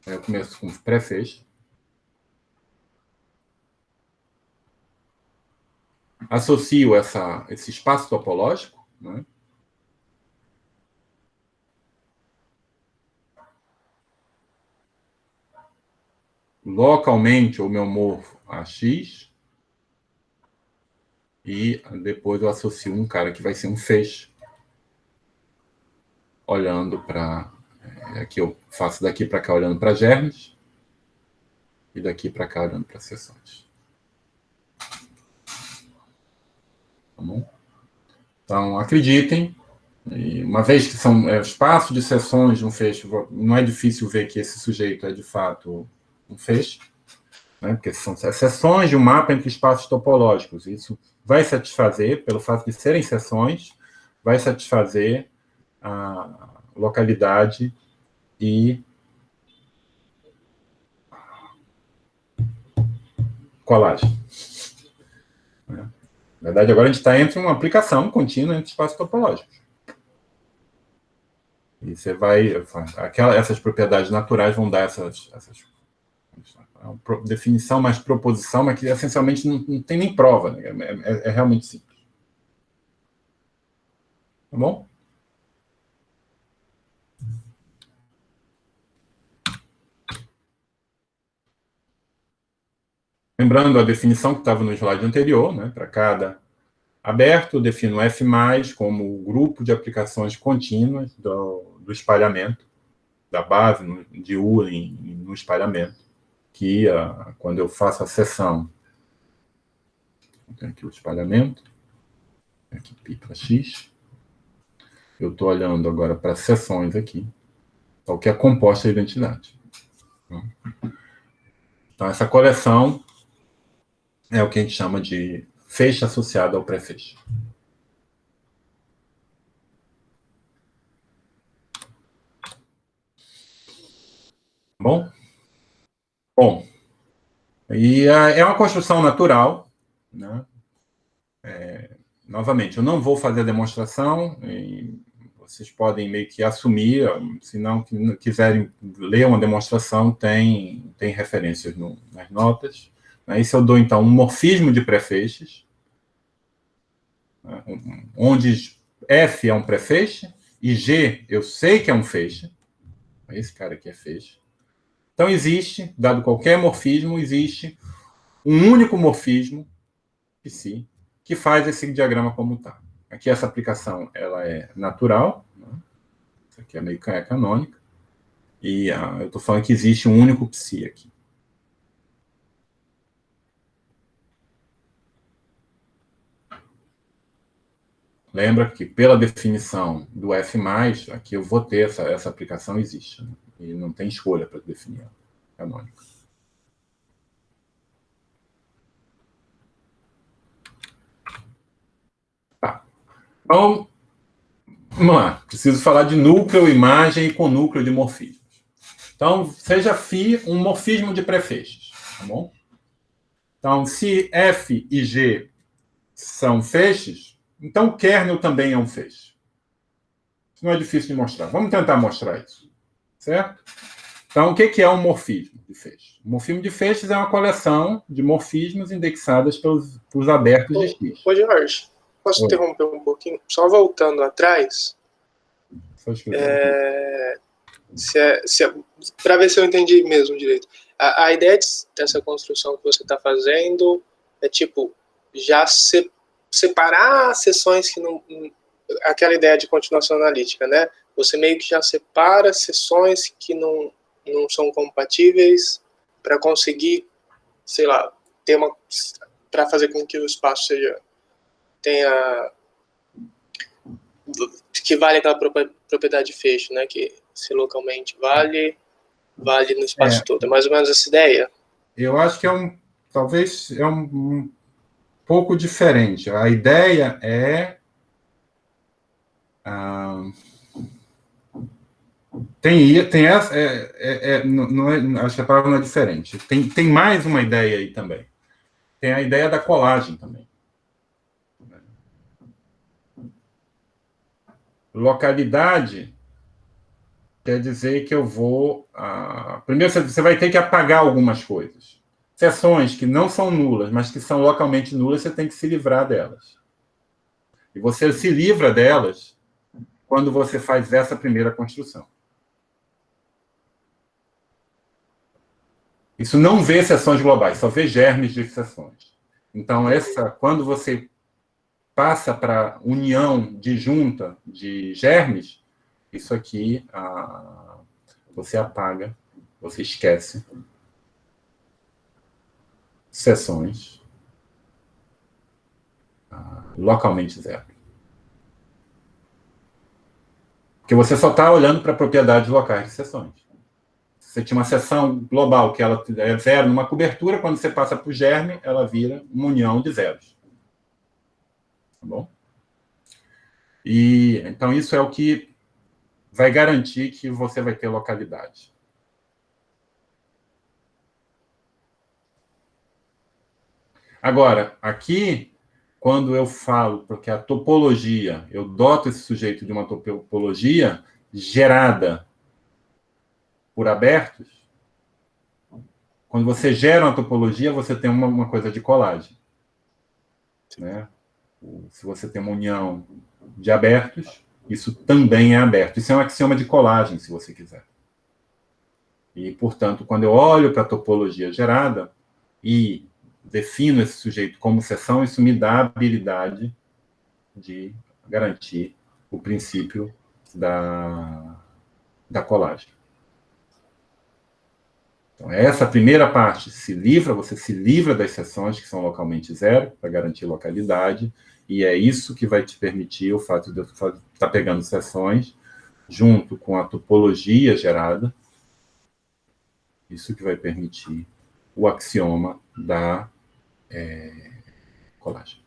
Eu começo com pré-feixe. Associo esse espaço topológico, né? Localmente homeomorfo a X, e depois eu associo um cara que vai ser um feixe, olhando para... Aqui eu faço daqui para cá olhando para germes, e daqui para cá olhando para seções. Tá bom? Então, acreditem, uma vez que são espaços de seções de um feixe, não é difícil ver que esse sujeito é, de fato, um feixe, né? Porque são seções de um mapa entre espaços topológicos. Isso vai satisfazer, pelo fato de serem seções, vai satisfazer a localidade e colagem. Na verdade, agora a gente está entre uma aplicação contínua entre espaços topológicos. E você vai... essas propriedades naturais vão dar essas definição mais proposição, mas que essencialmente não tem nem prova, né? É realmente simples. Tá bom? Lembrando a definição que estava no slide anterior, né? Para cada aberto, eu defino F+, como o grupo de aplicações contínuas do espalhamento, da base de U no espalhamento, que quando eu faço a seção, tem aqui o espalhamento, aqui π para x, eu estou olhando agora para seções aqui, o que é composta a identidade. Então, essa coleção é o que a gente chama de feixe associado ao pré-feixe. Bom? Bom, e é uma construção natural, né? Novamente, eu não vou fazer a demonstração, vocês podem meio que assumir, se não quiserem ler uma demonstração, tem referências nas notas. Aí se eu dou, então, um morfismo de pré-feixes, onde F é um pré-feixe, e G eu sei que é um feixe, esse cara aqui é feixe. Então existe, dado qualquer morfismo, existe um único morfismo, psi, que faz esse diagrama como está. Aqui essa aplicação ela é natural, né? Isso aqui é meio canônica, e eu estou falando que existe um único psi aqui. Lembra que, pela definição do F+, aqui eu vou ter essa aplicação existe, né? E não tem escolha para definir a canônica. Tá. Então, vamos lá. Preciso falar de núcleo, imagem e conúcleo de morfismos. Então, seja φ um morfismo de pré-feixes, tá bom? Então, se F e G são feixes, então o kernel também é um feixe. Isso não é difícil de mostrar. Vamos tentar mostrar isso. Certo? Então, o que é um morfismo de feixe? O morfismo de feixes é uma coleção de morfismos indexadas pelos abertos de X. Ô, Jorge, posso interromper um pouquinho? Só voltando atrás. Para ver se eu entendi mesmo direito. A ideia dessa construção que você está fazendo é, tipo, já separar seções que não... Aquela ideia de continuação analítica, né? Você meio que já separa seções que não são compatíveis para conseguir, sei lá, para fazer com que o espaço que vale aquela propriedade de feixe, né? Que se localmente vale no espaço todo. É mais ou menos essa ideia? Eu acho que talvez é um pouco diferente. A ideia é tem essa, acho que a palavra não é diferente. Tem mais uma ideia aí também. Tem a ideia da colagem também. Localidade quer dizer que eu vou... primeiro, você vai ter que apagar algumas coisas. Seções que não são nulas, mas que são localmente nulas, você tem que se livrar delas. E você se livra delas quando você faz essa primeira construção. Isso não vê seções globais, só vê germes de seções. Então, quando você passa para união disjunta de germes, isso aqui você apaga, você esquece seções localmente zero. Porque você só está olhando para propriedades locais de seções. Se você tinha uma seção global que ela é zero numa cobertura, quando você passa para o germe, ela vira uma união de zeros. Tá bom? E, então, isso é o que vai garantir que você vai ter localidade. Agora, aqui, quando eu falo, porque a topologia, eu doto esse sujeito de uma topologia gerada por abertos, quando você gera uma topologia, você tem uma coisa de colagem. Né? Se você tem uma união de abertos, isso também é aberto. Isso é um axioma de colagem, se você quiser. E, portanto, quando eu olho para a topologia gerada e defino esse sujeito como seção, isso me dá a habilidade de garantir o princípio da colagem. Então, essa primeira parte você se livra das seções que são localmente zero, para garantir localidade, e é isso que vai te permitir o fato de eu estar pegando seções junto com a topologia gerada, isso que vai permitir o axioma da colagem.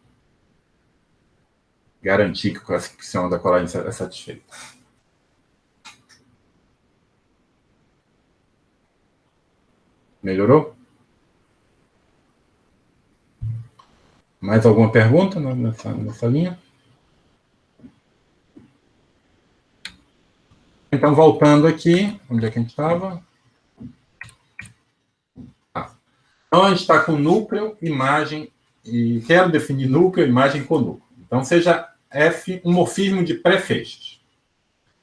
Garantir que o axioma da colagem é satisfeito. Melhorou? Mais alguma pergunta nessa linha? Então, voltando aqui, onde é que a gente estava? Então, a gente está com núcleo, imagem, e quero definir núcleo, imagem e conúcleo. Então, seja F um morfismo de pré-feixes.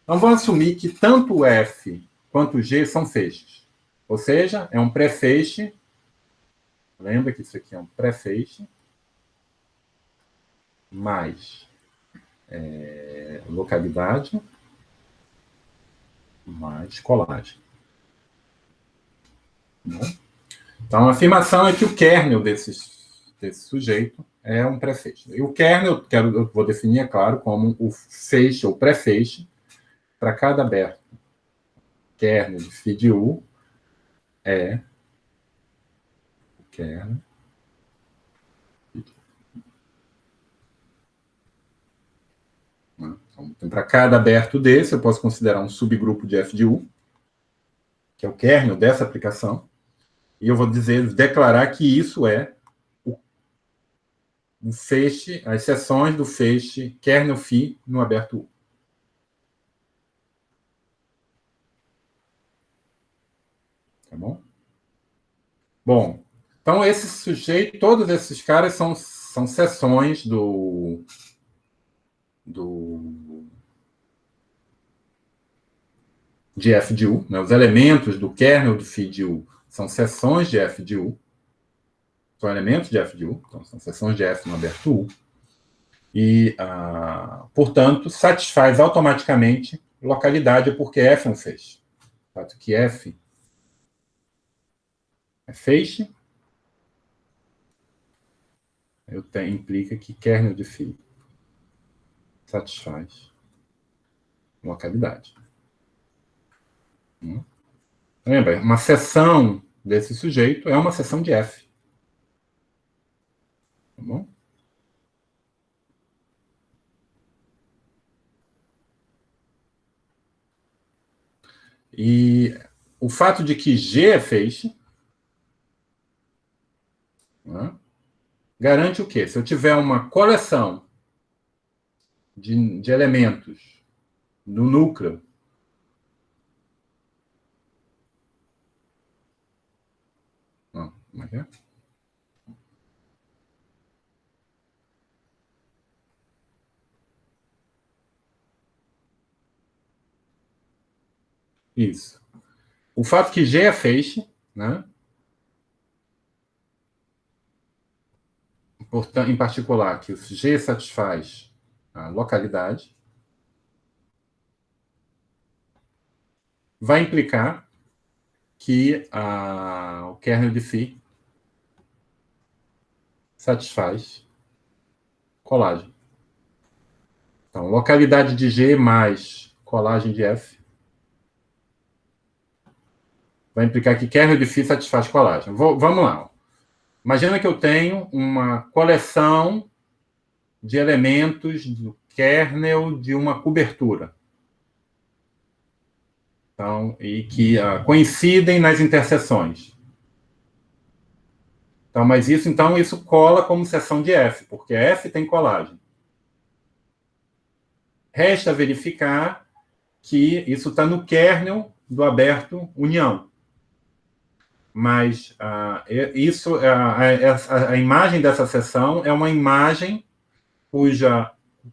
Então, vamos assumir que tanto F quanto G são feixes. Ou seja, é um pré-feixe. Lembra que isso aqui é um pré-feixe. Mais localidade, mais colagem. Então, a afirmação é que o kernel desse sujeito é um pré-feixe. E o kernel, eu vou definir, é claro, como o feixe ou pré-feixe para cada aberto. Kernel de φ de U é o kernel. Então, para cada aberto desse, eu posso considerar um subgrupo de f de U, que é o kernel dessa aplicação, e eu vou declarar que isso é o feixe, as seções do feixe kernel φ no aberto U. Tá bom? Bom, então esse sujeito, todos esses caras são seções de f de U, né? Os elementos do kernel de φ de U são seções de f de U, são elementos de f de U, então são seções de f no aberto U, e, portanto, satisfaz automaticamente localidade porque f é um feixe. O fato que f é feixe, implica que kernel de φ satisfaz localidade. Lembra, uma seção desse sujeito é uma seção de F. Tá bom? E o fato de que G é feixe, né, garante o quê? Se eu tiver uma coleção de elementos no núcleo, como é que é? Isso. O fato que G é feixe, né? Portanto, em particular, que o G satisfaz a localidade, vai implicar que o kernel de φ satisfaz colagem. Então, localidade de G mais colagem de F vai implicar que kernel de φ satisfaz colagem. Vamos lá. Imagina que eu tenho uma coleção de elementos do kernel de uma cobertura. Então, e que coincidem nas interseções. Então, mas isso cola como seção de F, porque F tem colagem. Resta verificar que isso está no kernel do aberto união. Mas a imagem dessa seção é uma imagem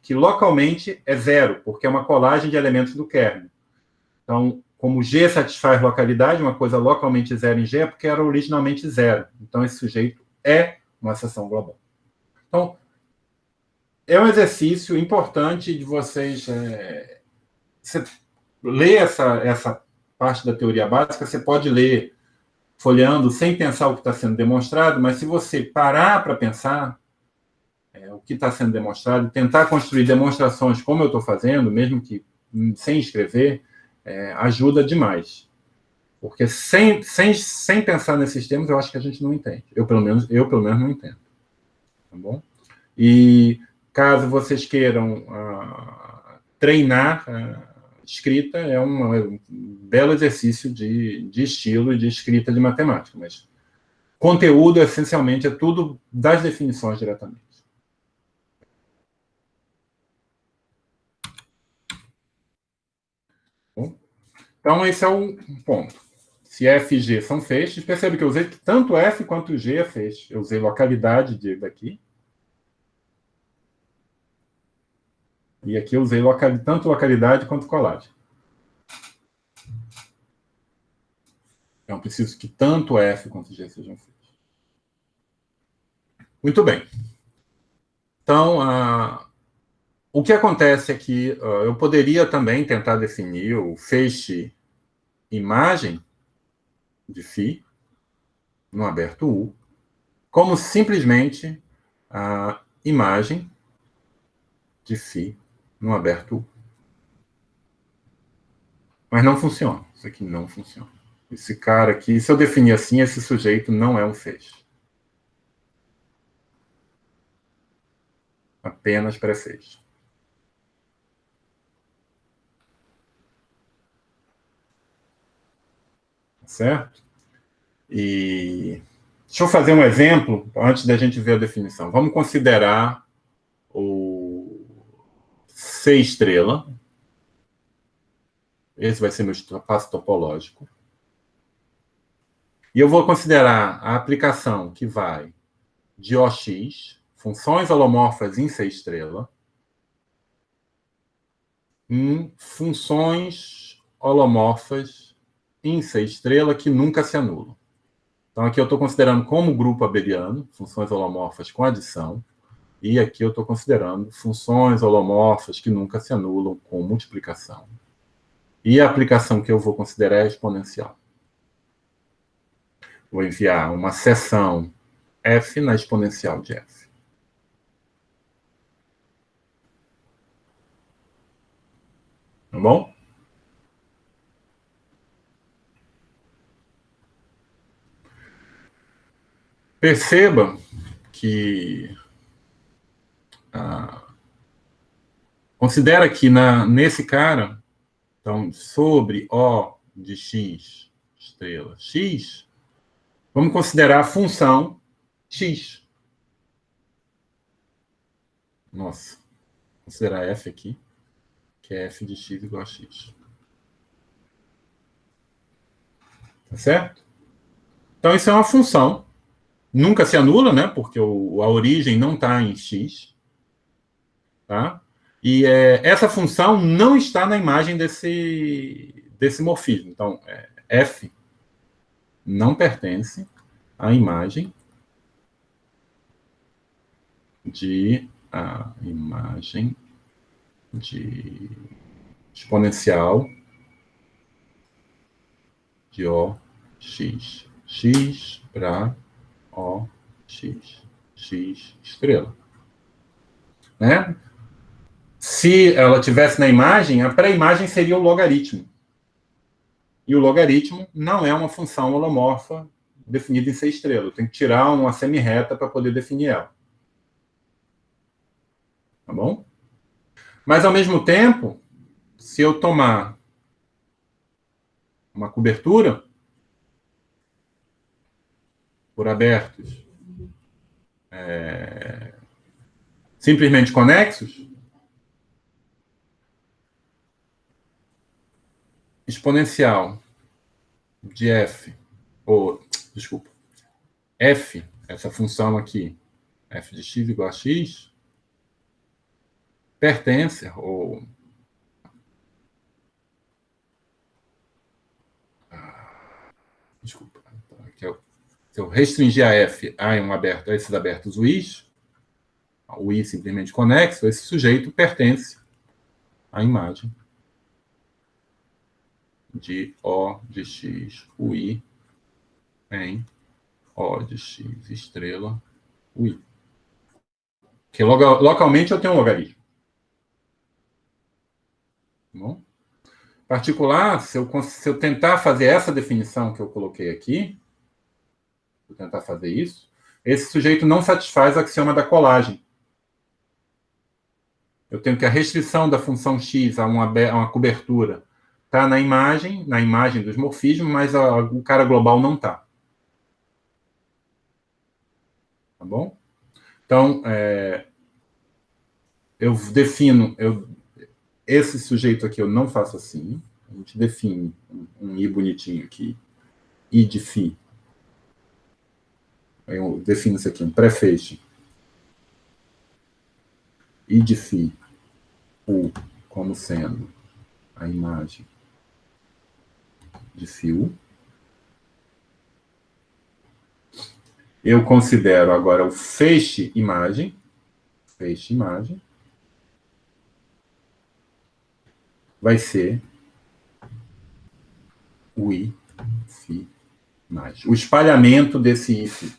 que localmente é zero, porque é uma colagem de elementos do kernel. Então, como G satisfaz localidade, uma coisa localmente zero em G é porque era originalmente zero. Então, esse sujeito é uma seção global. Então, é um exercício importante de vocês você ler essa parte da teoria básica, você pode ler folheando sem pensar o que está sendo demonstrado, mas se você parar para pensar o que está sendo demonstrado, tentar construir demonstrações como eu estou fazendo, mesmo que sem escrever, ajuda demais. Porque sem pensar nesses termos, eu acho que a gente não entende. Eu, pelo menos, não entendo. Tá bom? E caso vocês queiram treinar escrita, é um belo exercício de estilo e de escrita de matemática. Mas conteúdo, essencialmente, é tudo das definições diretamente. Bom, então, esse é um ponto. Se F e G são feixes, percebe que eu usei tanto F quanto G é feixe. Eu usei localidade daqui. E aqui eu usei tanto localidade quanto colagem. Então, preciso que tanto F quanto G sejam feitos. Muito bem. Então, o que acontece é que eu poderia também tentar definir o feixe imagem de φ no aberto U como simplesmente a imagem de φ no aberto U. Mas não funciona. Isso aqui não funciona. Esse cara aqui, se eu definir assim, esse sujeito não é um feixe. Apenas pré-feixe. Certo? E deixa eu fazer um exemplo antes da gente ver a definição. Vamos considerar o C estrela. Esse vai ser meu espaço topológico. E eu vou considerar a aplicação que vai de OX, funções holomorfas em C estrela, em funções holomorfas em C estrela que nunca se anulam. Então, aqui eu estou considerando como grupo abeliano, funções holomorfas com adição, e aqui eu estou considerando funções holomorfas que nunca se anulam com multiplicação. E a aplicação que eu vou considerar é exponencial. Vou enviar uma seção f na exponencial de f. Tá bom? Perceba que considera que nesse cara, então, sobre O de x, estrela x, vamos considerar a função x. Nossa, vou considerar f aqui, que é f de x igual a x. Tá certo? Então, isso é uma função. Nunca se anula, né? Porque a origem não está em x. Tá? E essa função não está na imagem desse morfismo. Então, f não pertence à imagem de exponencial de OX. X para OX. X estrela. Né? Se ela tivesse na imagem, a pré-imagem seria o logaritmo. E o logaritmo não é uma função holomorfa definida em C estrela. Eu tenho que tirar uma semi-reta para poder definir ela. Tá bom? Mas, ao mesmo tempo, se eu tomar uma cobertura por abertos simplesmente conexos, exponencial de f, f, essa função aqui, f de x igual a x, pertence, se eu restringir a F a esses abertos UIs, o I simplesmente conexo, esse sujeito pertence à imagem de O de X UI em O de X estrela UI. Porque localmente eu tenho um logaritmo. Tá bom? Particular, se eu tentar fazer essa definição que eu coloquei aqui, vou tentar fazer isso, esse sujeito não satisfaz o axioma da colagem. Eu tenho que a restrição da função x a uma cobertura está na imagem dos morfismos, mas o cara global não está. Tá bom? Então, eu defino... esse sujeito aqui eu não faço assim. A gente define um I bonitinho aqui. I de φ. Eu defino isso aqui, um prefeixe. I de φ, U, como sendo a imagem de φ. Eu considero agora o feixe imagem. Feixe imagem. Vai ser o I, φ, imagem. O espalhamento desse I, φ.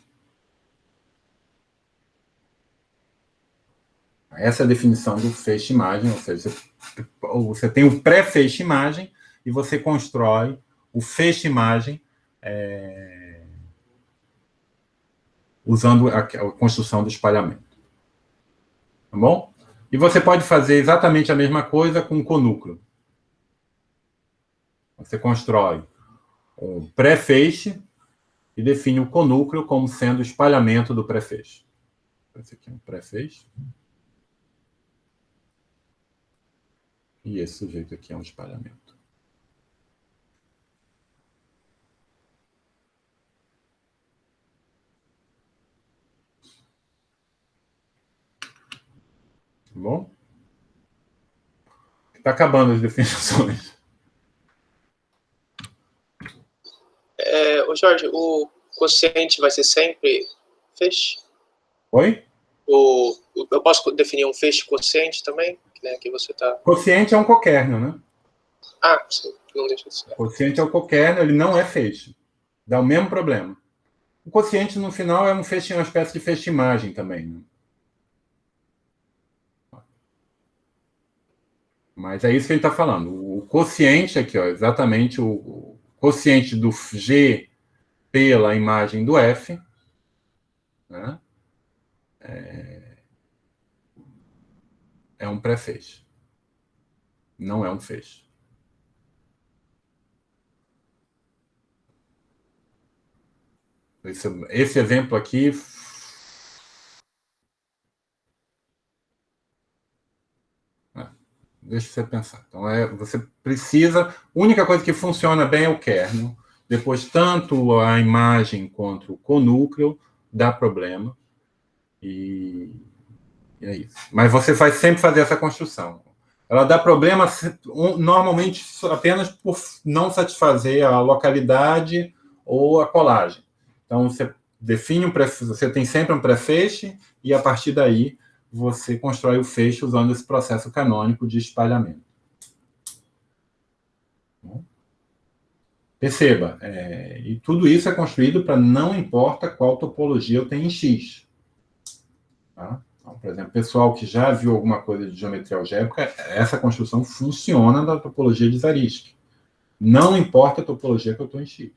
Essa é a definição do feixe imagem, ou seja, você tem o pré-feixe imagem e você constrói o feixe imagem usando a construção do espalhamento. Tá bom? E você pode fazer exatamente a mesma coisa com o conúcleo. Você constrói um pré-feixe e define o conúcleo como sendo o espalhamento do pré-feixe. Esse aqui é um pré-feixe. E esse sujeito aqui é um espalhamento. Tá bom? Está acabando as definições. Jorge, o quociente vai ser sempre feixe? Oi? Eu posso definir um feixe quociente também? Que você tá... Quociente é um coquerno, né? Ah, sim, não deixa de ser. Quociente é o coquerno, ele não é feixe. Dá o mesmo problema. O quociente, no final, é uma espécie de feixe-imagem também. Né? Mas é isso que a gente está falando. O quociente aqui, ó, exatamente o quociente do G pela imagem do F, né? É um pré-feixe. Não é um feixe. Esse exemplo aqui... Deixa você pensar. Então, você precisa... A única coisa que funciona bem é o kernel. Depois, tanto a imagem quanto o conúcleo dá problema. E é isso. Mas você vai sempre fazer essa construção. Ela dá problema normalmente apenas por não satisfazer a localidade ou a colagem. Então, você define você tem sempre um pré-feixe e, a partir daí, você constrói o feixe usando esse processo canônico de espalhamento. Perceba, e tudo isso é construído para não importa qual topologia eu tenho em X. Tá? Então, por exemplo, pessoal que já viu alguma coisa de geometria algébrica, essa construção funciona da topologia de Zariski. Não importa a topologia que eu estou em X.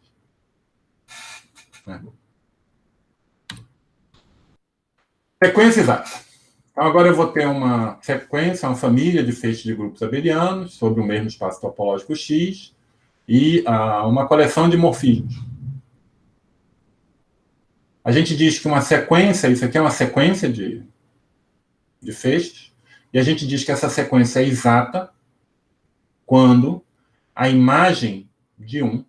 Sequência exata. Então, agora eu vou ter uma sequência, uma família de feixes de grupos abelianos sobre o mesmo espaço topológico X e uma coleção de morfismos. A gente diz que uma sequência, isso aqui é uma sequência de feixes, e a gente diz que essa sequência é exata quando a imagem de um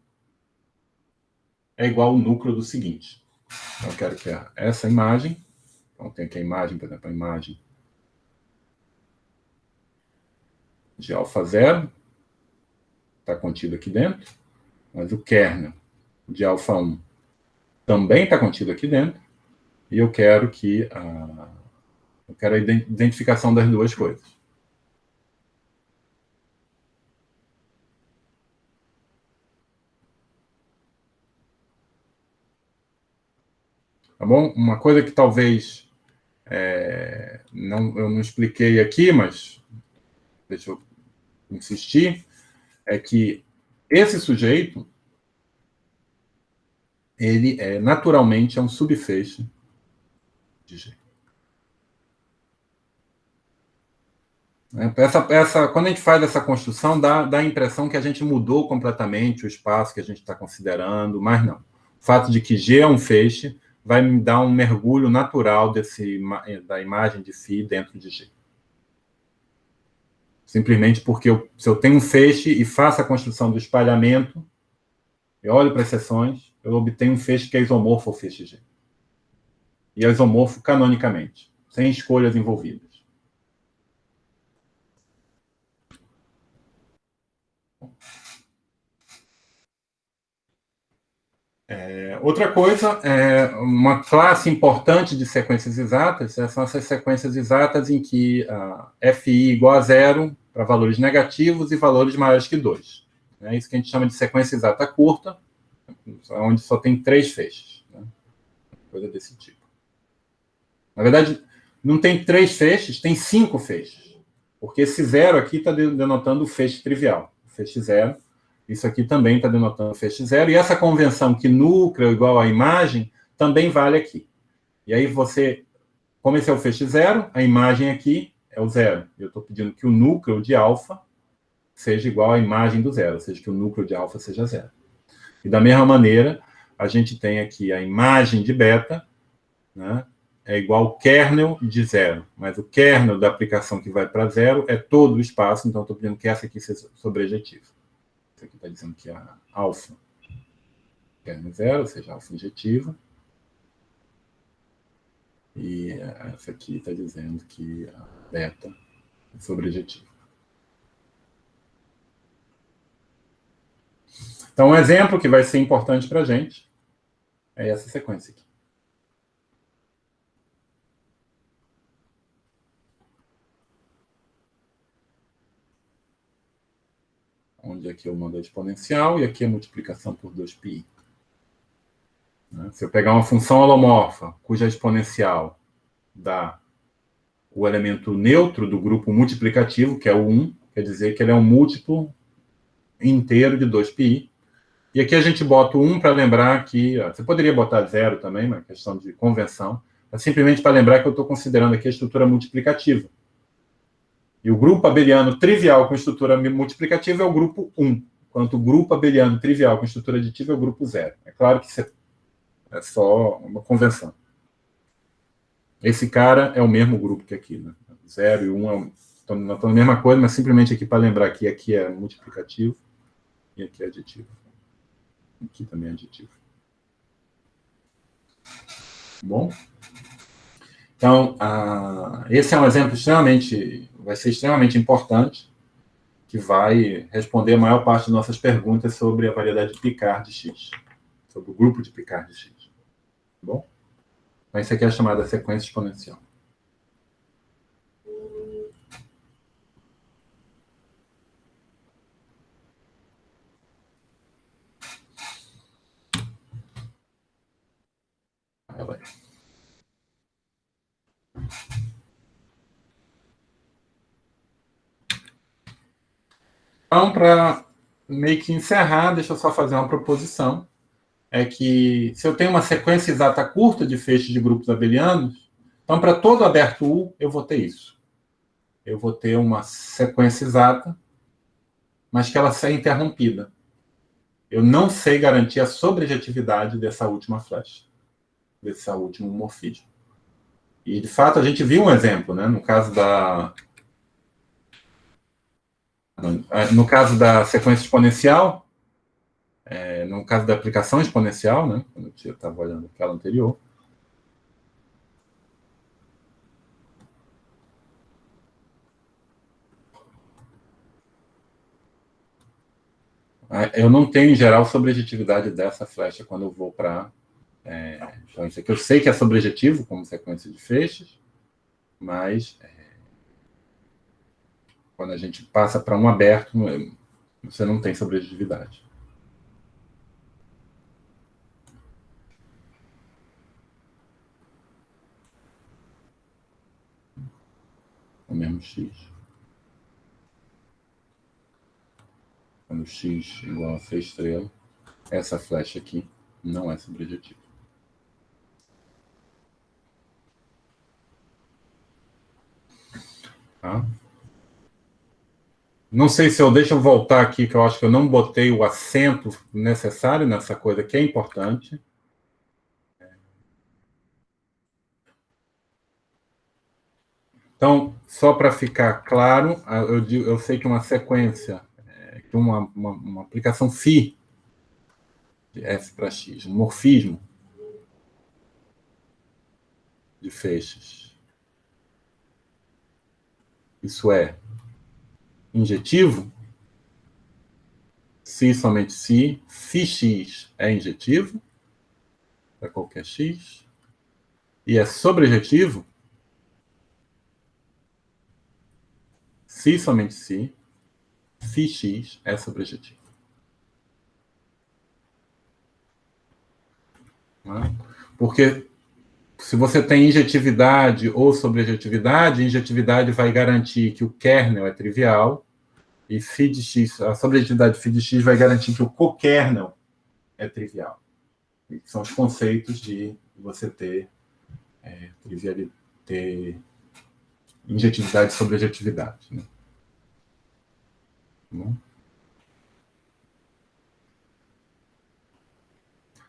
é igual ao núcleo do seguinte. Então, eu quero que essa imagem... Então, tem aqui a imagem, por exemplo, a imagem de alfa 0, está contido aqui dentro, mas o kernel de alfa 1 também está contido aqui dentro, e eu quero a identificação das duas coisas. Tá bom? Uma coisa que talvez eu não expliquei aqui, mas deixa eu insistir, é que esse sujeito, ele naturalmente é um subfeixe de G. Quando a gente faz essa construção, dá a impressão que a gente mudou completamente o espaço que a gente está considerando, mas não. O fato de que G é um feixe vai me dar um mergulho natural da imagem de Φ dentro de G. Simplesmente porque se eu tenho um feixe e faço a construção do espalhamento, eu olho para as seções, eu obtenho um feixe que é isomorfo ao feixe G. E é isomorfo canonicamente, sem escolhas envolvidas. Outra coisa, uma classe importante de sequências exatas são essas sequências exatas em que FI igual a zero para valores negativos e valores maiores que 2. É isso que a gente chama de sequência exata curta, onde só tem 3 feixes. Né? Coisa desse tipo. Na verdade, não tem 3 feixes, tem 5 feixes. Porque esse zero aqui está denotando o feixe trivial. O feixe zero. Isso aqui também está denotando o feixe zero. E essa convenção que núcleo é igual à imagem também vale aqui. E aí como esse é o feixe zero, a imagem aqui é o zero. Eu estou pedindo que o núcleo de alfa seja igual à imagem do zero, ou seja, que o núcleo de alfa seja zero. E da mesma maneira, a gente tem aqui a imagem de beta, né, é igual ao kernel de zero. Mas o kernel da aplicação que vai para zero é todo o espaço, então estou pedindo que essa aqui seja sobrejetiva. Isso aqui está dizendo que a alfa kernel zero, ou seja, alfa injetiva. E essa aqui está dizendo que a beta é sobrejetiva. Então, um exemplo que vai ser importante para a gente é essa sequência aqui. Onde aqui eu mando a exponencial e aqui a multiplicação por 2π. Se eu pegar uma função holomorfa, cuja exponencial dá o elemento neutro do grupo multiplicativo, que é o 1, quer dizer que ele é um múltiplo inteiro de 2π. E aqui a gente bota o 1 para lembrar que... Você poderia botar 0 também, uma questão de convenção, mas simplesmente para lembrar que eu estou considerando aqui a estrutura multiplicativa. E o grupo abeliano trivial com estrutura multiplicativa é o grupo 1, enquanto o grupo abeliano trivial com estrutura aditiva é o grupo 0. É claro que isso é só uma convenção. Esse cara é o mesmo grupo que aqui, né? 0 e 1 estão a mesma coisa, mas simplesmente aqui para lembrar que aqui é multiplicativo e aqui é aditivo. Aqui também é aditivo. Bom? Então, esse é um exemplo vai ser extremamente importante, que vai responder a maior parte das nossas perguntas sobre a variedade de Picard de X, sobre o grupo de Picard de X. Tá bom? Então, isso aqui é a chamada sequência exponencial. Então, para meio que encerrar, deixa eu só fazer uma proposição. É que se eu tenho uma sequência exata curta de feixes de grupos abelianos, então para todo aberto U, eu vou ter isso. Eu vou ter uma sequência exata, mas que ela seja interrompida. Eu não sei garantir a sobrejetividade dessa última flecha, desse último morfismo. E, de fato, a gente viu um exemplo, né? No caso da sequência exponencial, no caso da aplicação exponencial, né? Quando eu estava olhando aquela anterior, eu não tenho, em geral, sobrejetividade dessa flecha quando eu vou para Então, isso aqui eu sei que é sobrejetivo, como sequência de feixes, mas quando a gente passa para um aberto, você não tem sobrejetividade. O mesmo x. Quando x igual a C estrela, essa flecha aqui não é sobrejetiva. Tá? Não sei se deixa eu voltar aqui, que eu acho que eu não botei o acento necessário nessa coisa que é importante. Então, só para ficar claro, eu sei que uma sequência, que uma aplicação φ de f para x, um morfismo de feixes, isso é injetivo, se somente se, φx é injetivo, para qualquer x, e é sobrejetivo, se somente se, φx é sobrejetivo. Porque se você tem injetividade ou sobrejetividade, injetividade vai garantir que o kernel é trivial, e φ de x, a sobrejetividade φ de x vai garantir que o cokernel é trivial. E são os conceitos de você ter injetividade e sobrejetividade. Né? Bom.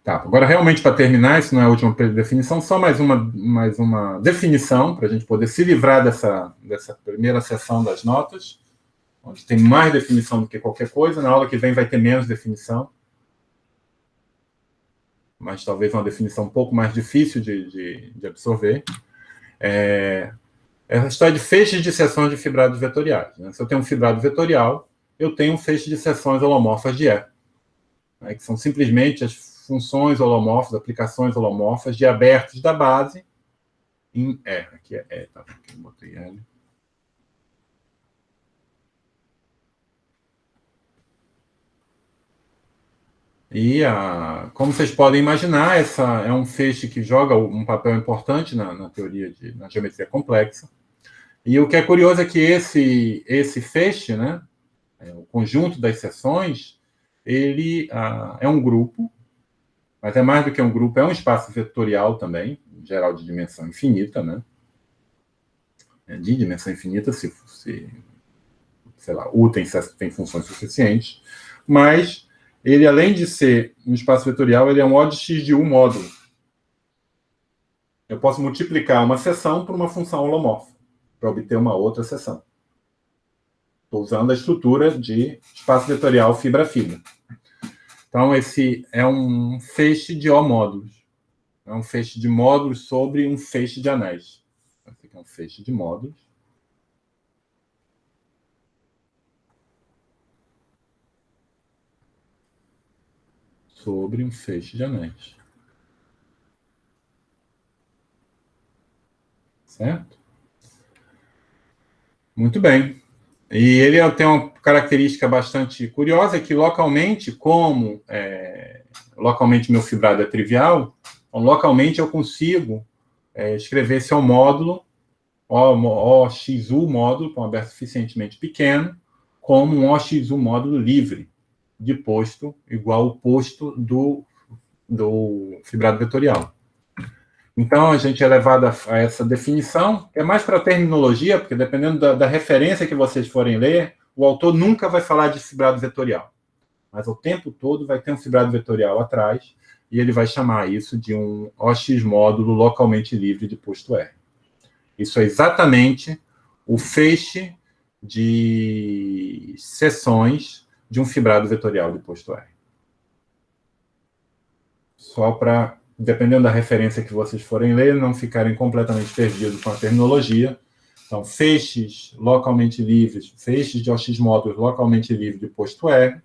Tá, agora, realmente, para terminar, isso não é a última definição, só mais uma definição, para a gente poder se livrar dessa primeira seção das notas, onde tem mais definição do que qualquer coisa. Na aula que vem vai ter menos definição, mas talvez uma definição um pouco mais difícil de absorver. É a história de feixes de seções de fibrados vetoriais. Né? Se eu tenho um fibrado vetorial, eu tenho um feixe de seções holomorfas de E, né? Que são simplesmente as funções holomorfas, aplicações holomorfas de abertos da base em E. Aqui é E, tá? Aqui eu botei L. E, como vocês podem imaginar, essa é um feixe que joga um papel importante na teoria na geometria complexa. E o que é curioso é que esse feixe, né, o conjunto das seções, ele é um grupo, mas é mais do que um grupo, é um espaço vetorial também, em geral de dimensão infinita, né? De dimensão infinita, se sei lá, U tem funções suficientes, mas ele, além de ser um espaço vetorial, ele é um O de x de U módulo. Eu posso multiplicar uma seção por uma função holomorfa, para obter uma outra seção. Estou usando a estrutura de espaço vetorial fibra a fibra. Então, esse é um feixe de O módulos. É um feixe de módulos sobre um feixe de anéis. Esse aqui é um feixe de módulos. Sobre um feixe de anéis. Certo? Muito bem. E ele tem uma característica bastante curiosa, que localmente, como localmente meu fibrado é trivial, então, localmente eu consigo escrever esse módulo, OXU módulo, com um aberto suficientemente pequeno, como um OXU módulo livre, de posto igual ao posto do fibrado vetorial. Então, a gente é levado a essa definição, que é mais para terminologia, porque dependendo da referência que vocês forem ler, o autor nunca vai falar de fibrado vetorial. Mas o tempo todo vai ter um fibrado vetorial atrás, e ele vai chamar isso de um OX módulo localmente livre de posto R. Isso é exatamente o feixe de seções de um fibrado vetorial de posto R. Só para, dependendo da referência que vocês forem ler, não ficarem completamente perdidos com a terminologia. Então, feixes localmente livres, feixes de OX módulos localmente livres de posto R,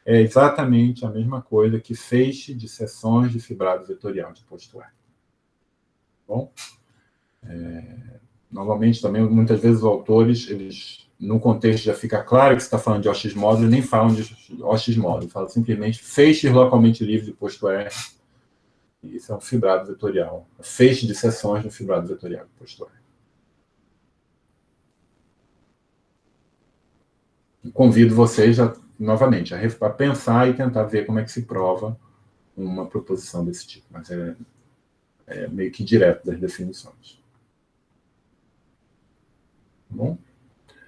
é exatamente a mesma coisa que feixe de seções de fibrado vetorial de posto R. Bom? Novamente, também, muitas vezes, os autores, eles, no contexto já fica claro que você está falando de OX módulo, eles nem falam de OX módulo, falam simplesmente feixes localmente livres de posto R. Isso é um fibrado vetorial. Feixe de seções no fibrado vetorial de posto R. Convido vocês, novamente, a pensar e tentar ver como é que se prova uma proposição desse tipo. Mas é meio que direto das definições. Tá bom?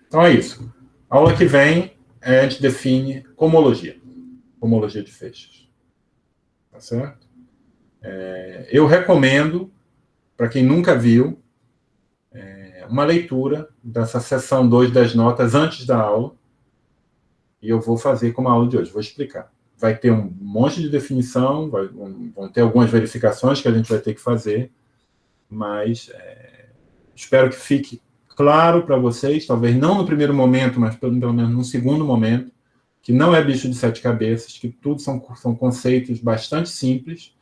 Então é isso. A aula que vem, a gente define homologia. Homologia de feixes. Tá certo? Eu recomendo, para quem nunca viu, uma leitura dessa seção 2 das notas antes da aula, e eu vou fazer como a aula de hoje, vou explicar. Vai ter um monte de definição, vão ter algumas verificações que a gente vai ter que fazer, mas espero que fique claro para vocês, talvez não no primeiro momento, mas pelo menos no segundo momento, que não é bicho de 7 cabeças, que tudo são conceitos bastante simples,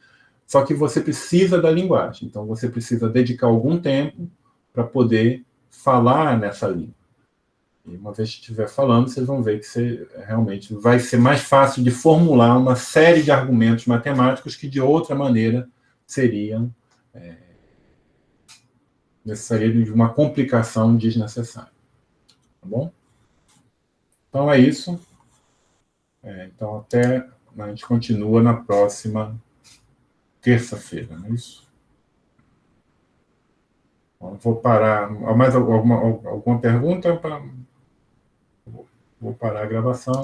só que você precisa da linguagem. Então, você precisa dedicar algum tempo para poder falar nessa língua. E uma vez que estiver falando, vocês vão ver que realmente vai ser mais fácil de formular uma série de argumentos matemáticos que, de outra maneira, seriam necessariamente de uma complicação desnecessária. Tá bom? Então, é isso. Então, a gente continua na próxima terça-feira, não é isso? Bom, vou parar. Mais alguma pergunta? Vou parar a gravação.